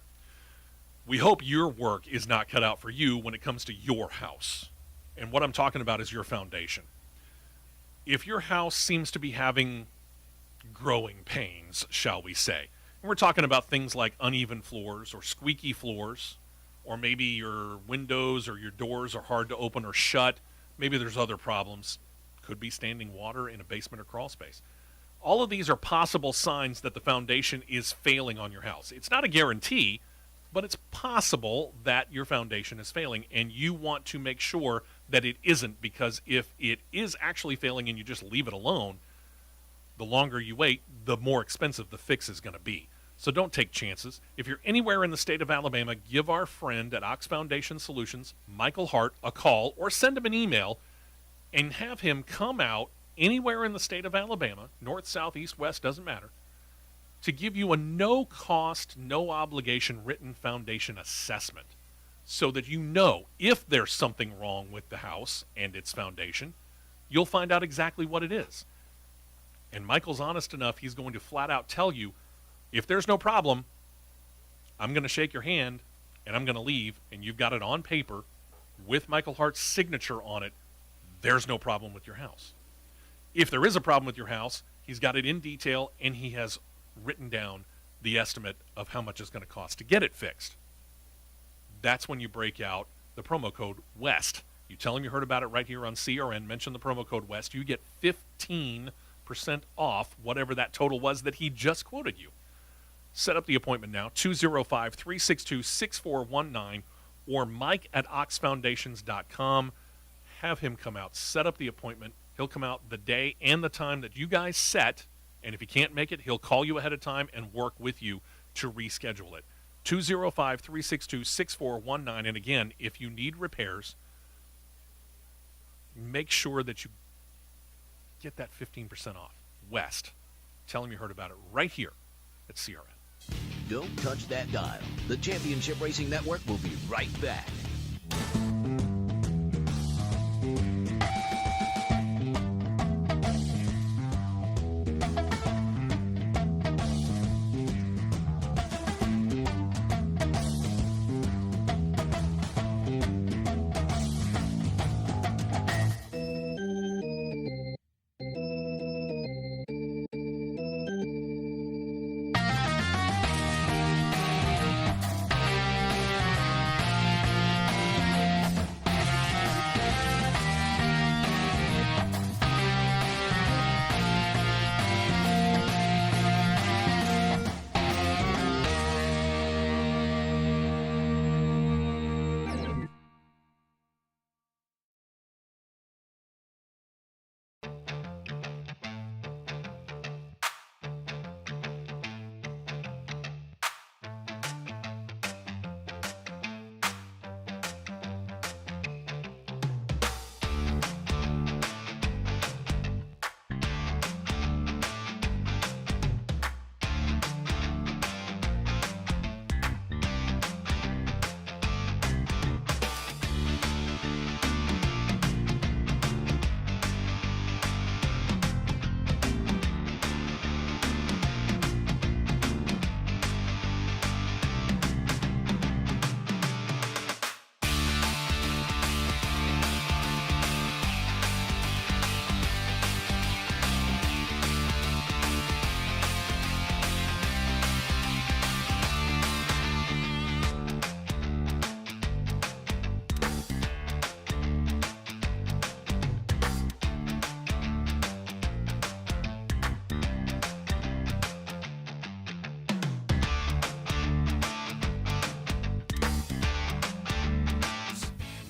We hope your work is not cut out for you when it comes to your house. And what I'm talking about is your foundation. If your house seems to be having growing pains, shall we say, and we're talking about things like uneven floors or squeaky floors, or maybe your windows or your doors are hard to open or shut, maybe there's other problems, could be standing water in a basement or crawl space. All of these are possible signs that the foundation is failing on your house. It's not a guarantee, but it's possible that your foundation is failing, and you want to make sure that it isn't, because if it is actually failing and you just leave it alone, the longer you wait, the more expensive the fix is going to be. So don't take chances. If you're anywhere in the state of Alabama, give our friend at Ox Foundation Solutions, Michael Hart, a call or send him an email and have him come out anywhere in the state of Alabama, north, south, east, west, doesn't matter, to give you a no-cost, no-obligation written foundation assessment so that you know if there's something wrong with the house and its foundation, you'll find out exactly what it is. And Michael's honest enough, he's going to flat out tell you, if there's no problem, I'm going to shake your hand and I'm going to leave, and you've got it on paper with Michael Hart's signature on it, there's no problem with your house. If there is a problem with your house, he's got it in detail and he has written down the estimate of how much it's going to cost to get it fixed. That's when you break out the promo code WEST. You tell him you heard about it right here on CRN, mention the promo code WEST, you get 15% off whatever that total was that he just quoted you. Set up the appointment now, 205-362-6419 or Mike at oxfoundations.com. Have him come out, set up the appointment. He'll come out the day and the time that you guys set, and if he can't make it, he'll call you ahead of time and work with you to reschedule it. 205-362-6419. And again, if you need repairs, make sure that you get that 15% off. West. Tell him you heard about it right here at CRN. Don't touch that dial. The Championship Racing Network will be right back.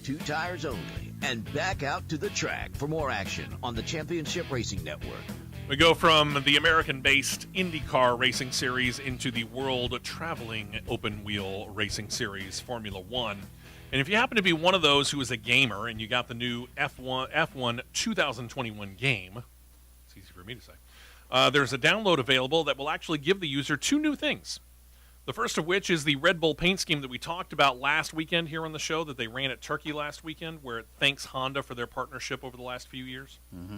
2 tires only, and back out to the track for more action on the Championship Racing Network. We go from the American-based Indycar racing series into the world-traveling open-wheel racing series, Formula One. And if you happen to be one of those who is a gamer and you got the new F1 2021 game, it's easy for me to say, there's a download available that will actually give the user 2 new things. The first of which is the Red Bull paint scheme that we talked about last weekend here on the show that they ran at Turkey last weekend, where it thanks Honda for their partnership over the last few years. Mm-hmm.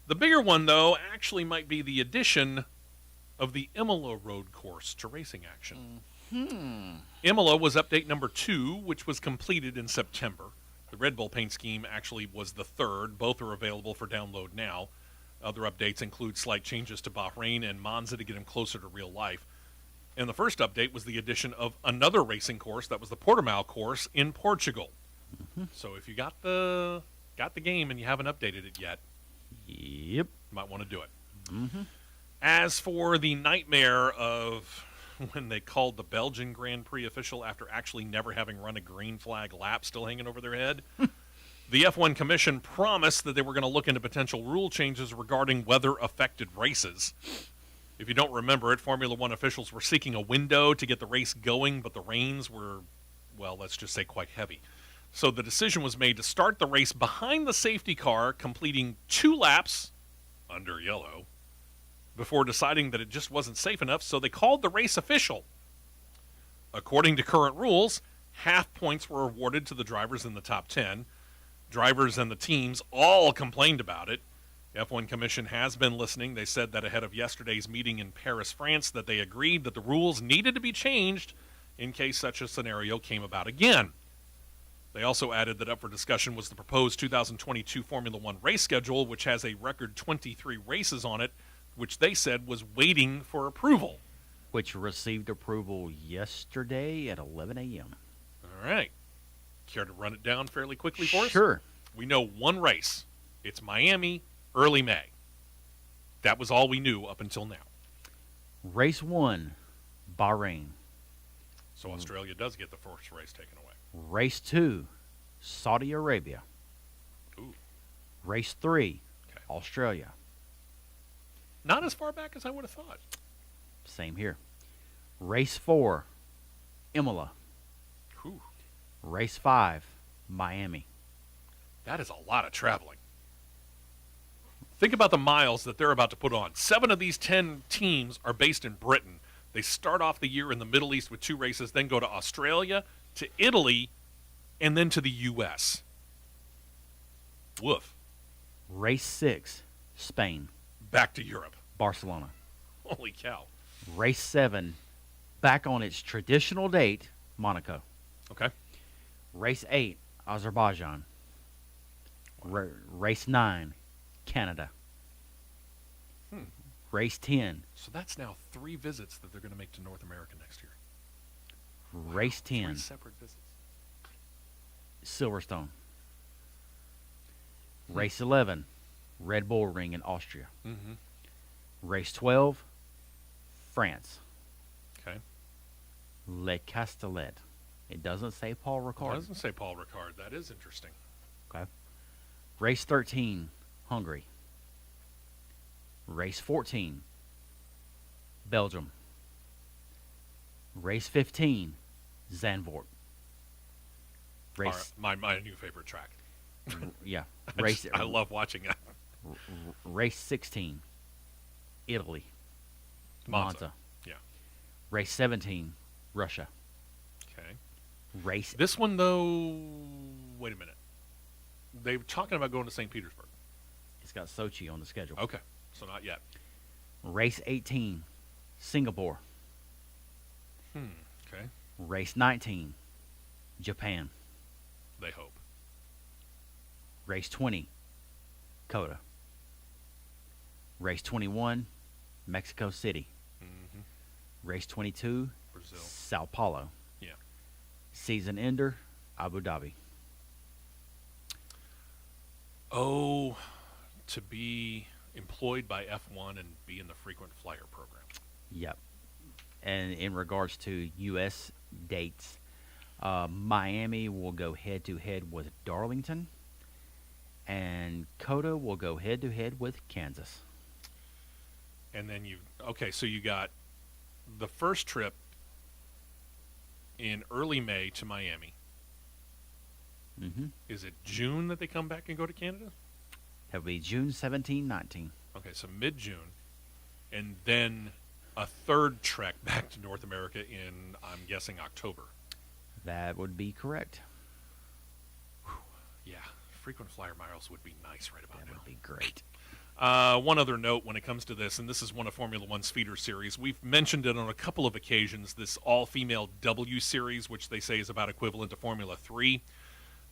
The bigger one, though, actually might be the addition of the Imola road course to racing action. Imola was update number 2, which was completed in September. The Red Bull paint scheme actually was the 3rd. Both are available for download now. Other updates include slight changes to Bahrain and Monza to get them closer to real life. And the first update was the addition of another racing course. That was the Portimao course in Portugal. Mm-hmm. So if you got the game and you haven't updated it yet, you might want to do it. Mm-hmm. As for the nightmare of when they called the Belgian Grand Prix official after actually never having run a green flag lap still hanging over their head, the F1 Commission promised that they were going to look into potential rule changes regarding weather-affected races. If you don't remember it, Formula One officials were seeking a window to get the race going, but the rains were, well, let's just say quite heavy. So the decision was made to start the race behind the safety car, completing 2 laps under yellow, before deciding that it just wasn't safe enough, so they called the race official. According to current rules, half points were awarded to the drivers in the top 10. Drivers and the teams all complained about it. The F1 Commission has been listening. They said that ahead of yesterday's meeting in Paris, France, that they agreed that the rules needed to be changed in case such a scenario came about again. They also added that up for discussion was the proposed 2022 Formula One race schedule, which has a record 23 races on it, which they said was waiting for approval. Which received approval yesterday at 11 a.m. All right. Care to run it down fairly quickly for us? Sure. We know one race. It's Miami, early May. That was all we knew up until now. Race 1, Bahrain. So Australia does get the first race taken away. Race 2, Saudi Arabia. Ooh. Race 3, Okay. Australia. Not as far back as I would have thought. Same here. Race 4, Imola. Whew. Race 5, Miami. That is a lot of traveling. Think about the miles that they're about to put on. 7 of these 10 teams are based in Britain. They start off the year in the Middle East with 2 races, then go to Australia, to Italy, and then to the U.S. Woof. Race 6, Spain. Back to Europe. Barcelona. Holy cow. Race 7, back on its traditional date, Monaco. Okay. Race 8, Azerbaijan. Race 9, Canada. Race 10. So that's now 3 visits that they're going to make to North America next year. Race 10, 3 separate visits. Silverstone. Race 11, Red Bull Ring in Austria. Mm-hmm. Race 12, France. Okay. Le Castellet. It doesn't say Paul It Ricard. doesn't say Paul Ricard. That is interesting. Okay. Race 13, Hungary. Race 14, Belgium. Race 15, Zandvoort. Race, My new favorite track. yeah. I love watching it. Race 16, Italy. Monza. Yeah. Race 17, Russia. Okay. Race. This one, though, wait a minute. They were talking about going to St. Petersburg. It's got Sochi on the schedule. Okay. So not yet. Race 18, Singapore. Okay. Race 19, Japan. They hope. Race 20, Coda. Race 21, Mexico City. Mm-hmm. Race 22, Brazil. Sao Paulo. Yeah. Season ender, Abu Dhabi. Oh, to be employed by F1 and be in the frequent flyer program. Yep. And in regards to U.S. dates, Miami will go head-to-head with Darlington, and COTA will go head-to-head with Kansas. And then so you got the first trip in early May to Miami. Mm-hmm. Is it June that they come back and go to Canada? That'll be June 17, 19. Okay, so mid-June. And then a third trek back to North America in, I'm guessing, October. That would be correct. Yeah, frequent flyer miles would be nice right about That now. would be great. One other note when it comes to this, and this is one of Formula One's feeder series. We've mentioned it on a couple of occasions, this all-female W series, which they say is about equivalent to Formula 3.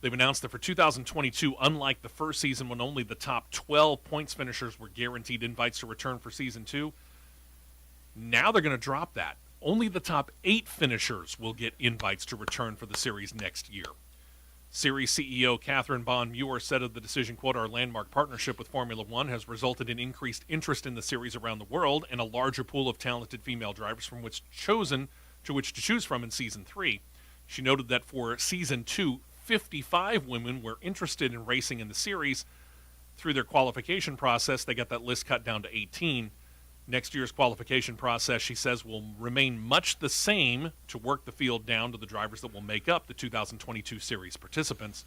They've announced that for 2022, unlike the first season when only the top 12 points finishers were guaranteed invites to return for Season 2, now they're going to drop that. Only the top 8 finishers will get invites to return for the series next year. Series CEO Catherine Bond-Muir said of the decision, quote, "Our landmark partnership with Formula One has resulted in increased interest in the series around the world and a larger pool of talented female drivers from which to choose from in Season 3. She noted that for Season 2, 55 women were interested in racing in the series. Through their qualification process, they got that list cut down to 18. Next year's qualification process, she says, will remain much the same to work the field down to the drivers that will make up the 2022 series participants.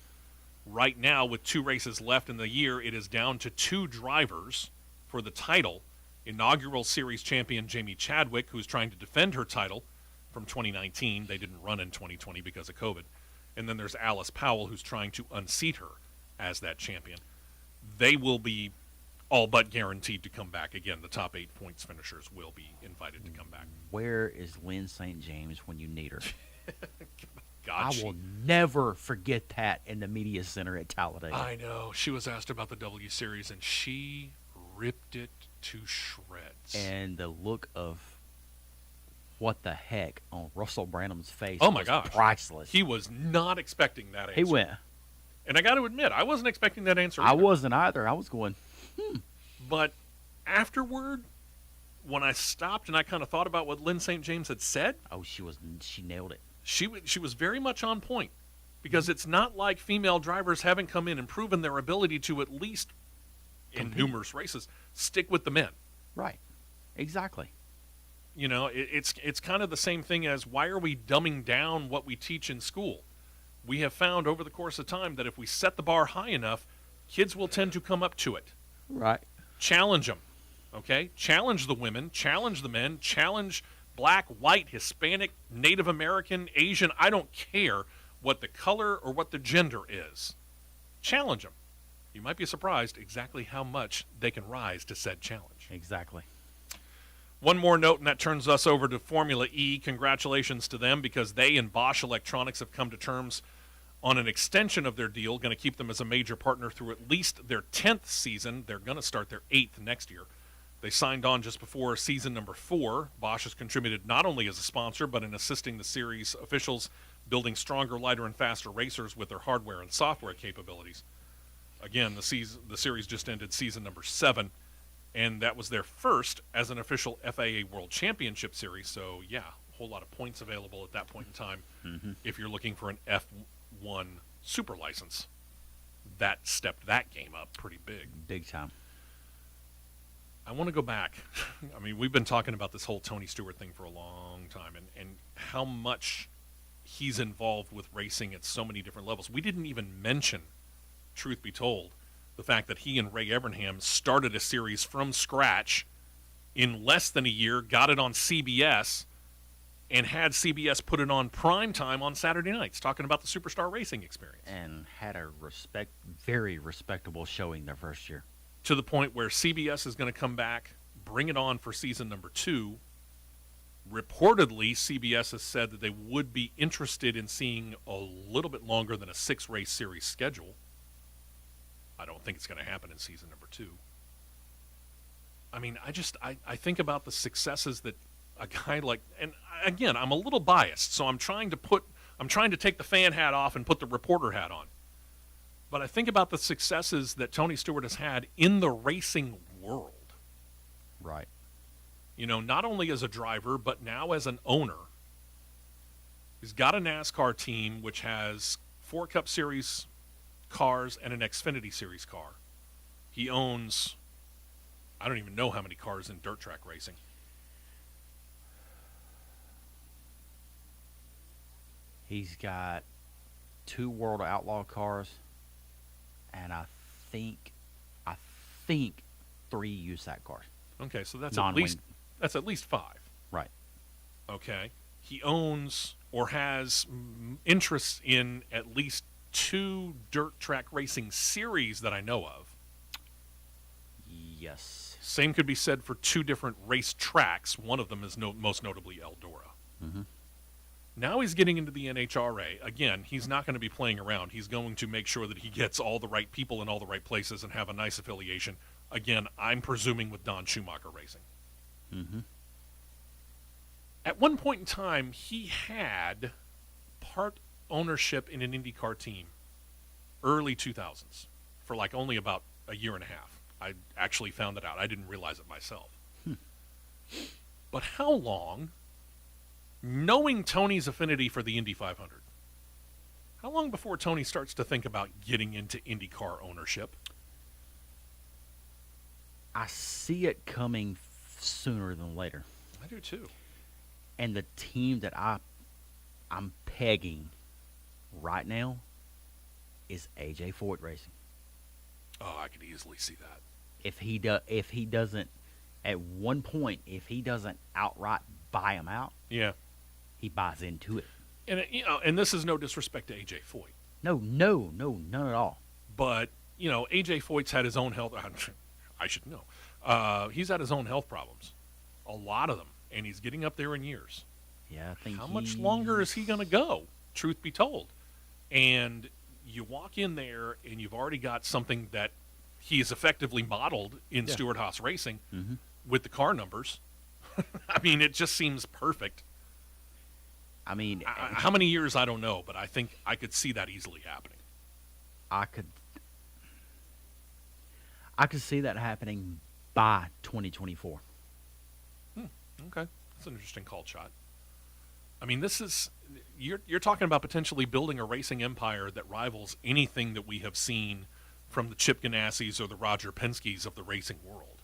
Right now, with 2 races left in the year, it is down to 2 drivers for the title. Inaugural series champion Jamie Chadwick, who's trying to defend her title from 2019. They didn't run in 2020 because of COVID. And then there's Alice Powell, who's trying to unseat her as that champion. They will be all but guaranteed to come back. Again, the top 8 points finishers will be invited to come back. Where is Lynn St. James when you need her? God, I will never forget that in the media center at Talladega. I know. She was asked about the W Series, and she ripped it to shreds. And the look of what the heck on Russell Branham's face was gosh. Priceless. He was not expecting that answer. He went. And I got to admit, I wasn't expecting that answer I either. wasn't either. I was going, But afterward, when I stopped and I kind of thought about what Lynn St. James had said, she nailed it. she was very much on point. Because it's not like female drivers haven't come in and proven their ability to at least, in numerous races, stick with the men. Right. Exactly. You know, it's kind of the same thing as, why are we dumbing down what we teach in school? We have found over the course of time that if we set the bar high enough, kids will tend to come up to it. Right. Challenge them, okay? Challenge the women, challenge the men, challenge black, white, Hispanic, Native American, Asian. I don't care what the color or what the gender is. Challenge them. You might be surprised exactly how much they can rise to said challenge. Exactly. One more note, and that turns us over to Formula E. Congratulations to them, because they and Bosch Electronics have come to terms on an extension of their deal, going to keep them as a major partner through at least their 10th season. They're going to start their 8th next year. They signed on just before season number 4. Bosch has contributed not only as a sponsor, but in assisting the series officials building stronger, lighter, and faster racers with their hardware and software capabilities. Again, the series just ended season number 7. And that was their first as an official FIA World Championship Series. So, yeah, a whole lot of points available at that point in time if you're looking for an F1 super license. That stepped that game up pretty big. Big time. I want to go back. I mean, we've been talking about this whole Tony Stewart thing for a long time and how much he's involved with racing at so many different levels. We didn't even mention, truth be told, the fact that he and Ray Evernham started a series from scratch in less than a year, got it on CBS, and had CBS put it on prime time on Saturday nights, talking about the Superstar Racing experience. And had a very respectable showing their first year. To the point where CBS is going to come back, bring it on for season number 2. Reportedly, CBS has said that they would be interested in seeing a little bit longer than a 6-race series schedule. I don't think it's going to happen in season number 2. I mean, I think about the successes that a guy like, and again, I'm a little biased, so I'm trying to take the fan hat off and put the reporter hat on. But I think about the successes that Tony Stewart has had in the racing world. Right. You know, not only as a driver, but now as an owner. He's got a NASCAR team which has 4 Cup Series cars and an Xfinity Series car. He owns, I don't even know how many cars in dirt track racing. He's got 2 World Outlaw cars, and I think 3 USAC cars. Okay, so that's Non-wing. at least 5. Right. Okay. He owns or has interests in at least 2 dirt track racing series that I know of. Yes. Same could be said for 2 different race tracks. One of them is most notably Eldora. Mm-hmm. Now he's getting into the NHRA. Again, he's not going to be playing around. He's going to make sure that he gets all the right people in all the right places and have a nice affiliation. Again, I'm presuming with Don Schumacher Racing. Mm-hmm. At one point in time, he had part ownership in an IndyCar team, early 2000s, for like only about a year and a half. I actually found that out. I didn't realize it myself. But how long, knowing Tony's affinity for the Indy 500, how long before Tony starts to think about getting into IndyCar ownership? I see it coming sooner than later. I do too. And the team that I'm pegging right now is AJ Foyt Racing. Oh, I could easily see that. If he doesn't, at one point, if he doesn't outright buy him out, Yeah. he buys into it. And and this is no disrespect to AJ Foyt, No, none at all. but AJ Foyt's had his own health. I should know. He's had his own health problems, a lot of them, and he's getting up there in years. Yeah, I think. How much longer is he going to go? Truth be told, and you walk in there and you've already got something that he is effectively modeled in Yeah. Stewart Haas Racing Mm-hmm. with the car numbers. I mean, it just seems perfect. I mean, How many years, I don't know, but I think I could see that easily happening. I could see that happening by 2024. Okay, that's an interesting call shot. I mean, you're talking about potentially building a racing empire that rivals anything that we have seen from the Chip Ganassi's or the Roger Penske's of the racing world.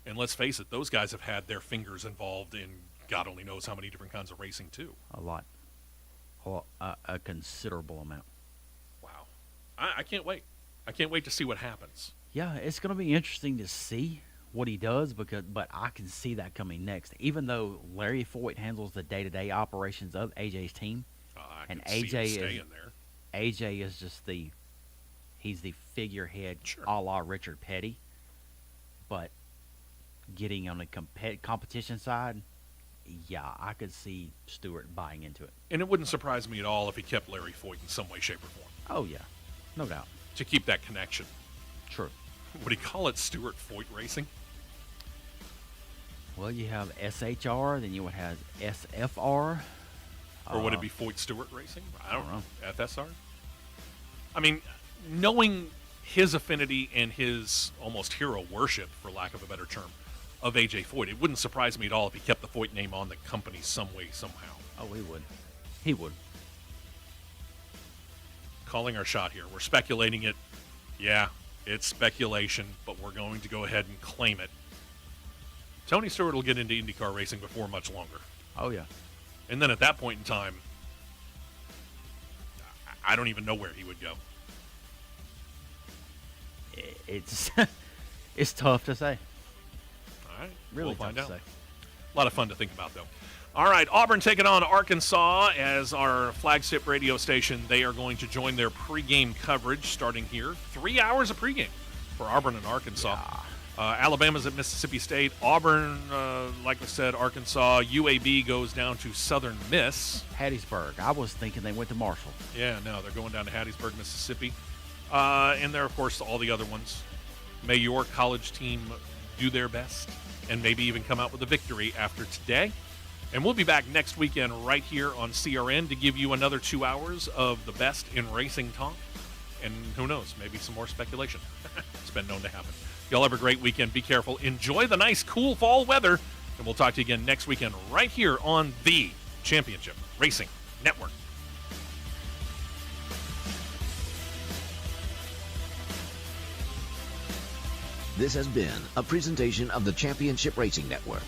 And let's face it, those guys have had their fingers involved in God only knows how many different kinds of racing too. A lot. A considerable amount. Wow, I can't wait. I can't wait to see what happens. Yeah, it's going to be interesting to see what he does but I can see that coming next. Even though Larry Foyt handles the day-to-day operations of AJ's team, I and could see AJ it is staying there. AJ is just he's the figurehead, Sure. a la Richard Petty. But getting on the competition side, yeah, I could see Stewart buying into it. And it wouldn't surprise me at all if he kept Larry Foyt in some way, shape, or form Oh yeah, no doubt. to keep that connection. True. Would he call it Stewart Foyt Racing? Well, you have SHR, then you would have SFR. Or would it be Foyt Stewart Racing? I don't don't know. FSR? I mean, knowing his affinity and his almost hero worship, for lack of a better term, of AJ Foyt, it wouldn't surprise me at all if he kept the Foyt name on the company some way, somehow. Oh, he would. He would. Calling our shot here. We're speculating it. Yeah, it's speculation, but we're going to go ahead and claim it. Tony Stewart will get into IndyCar racing before much longer. Oh yeah. And then at that point in time, I don't even know where he would go. It's it's tough to say. All right, Really we'll find tough out. to say. A lot of fun to think about, though. All right, Auburn taking on Arkansas as our flagship radio station. They are going to join their pregame coverage starting here. 3 hours of pregame for Auburn and Arkansas. Alabama's at Mississippi State. Auburn, like I said, Arkansas. UAB goes down to Southern Miss. Hattiesburg. I was thinking they went to Marshall. Yeah, no, they're going down to Hattiesburg, Mississippi. And there, of course, all the other ones. May your college team do their best and maybe even come out with a victory after today. And we'll be back next weekend right here on CRN to give you another 2 hours of the best in racing talk. And who knows, maybe some more speculation. It's been known to happen. Y'all have a great weekend. Be careful. Enjoy the nice, cool fall weather. And we'll talk to you again next weekend right here on the Championship Racing Network. This has been a presentation of the Championship Racing Network.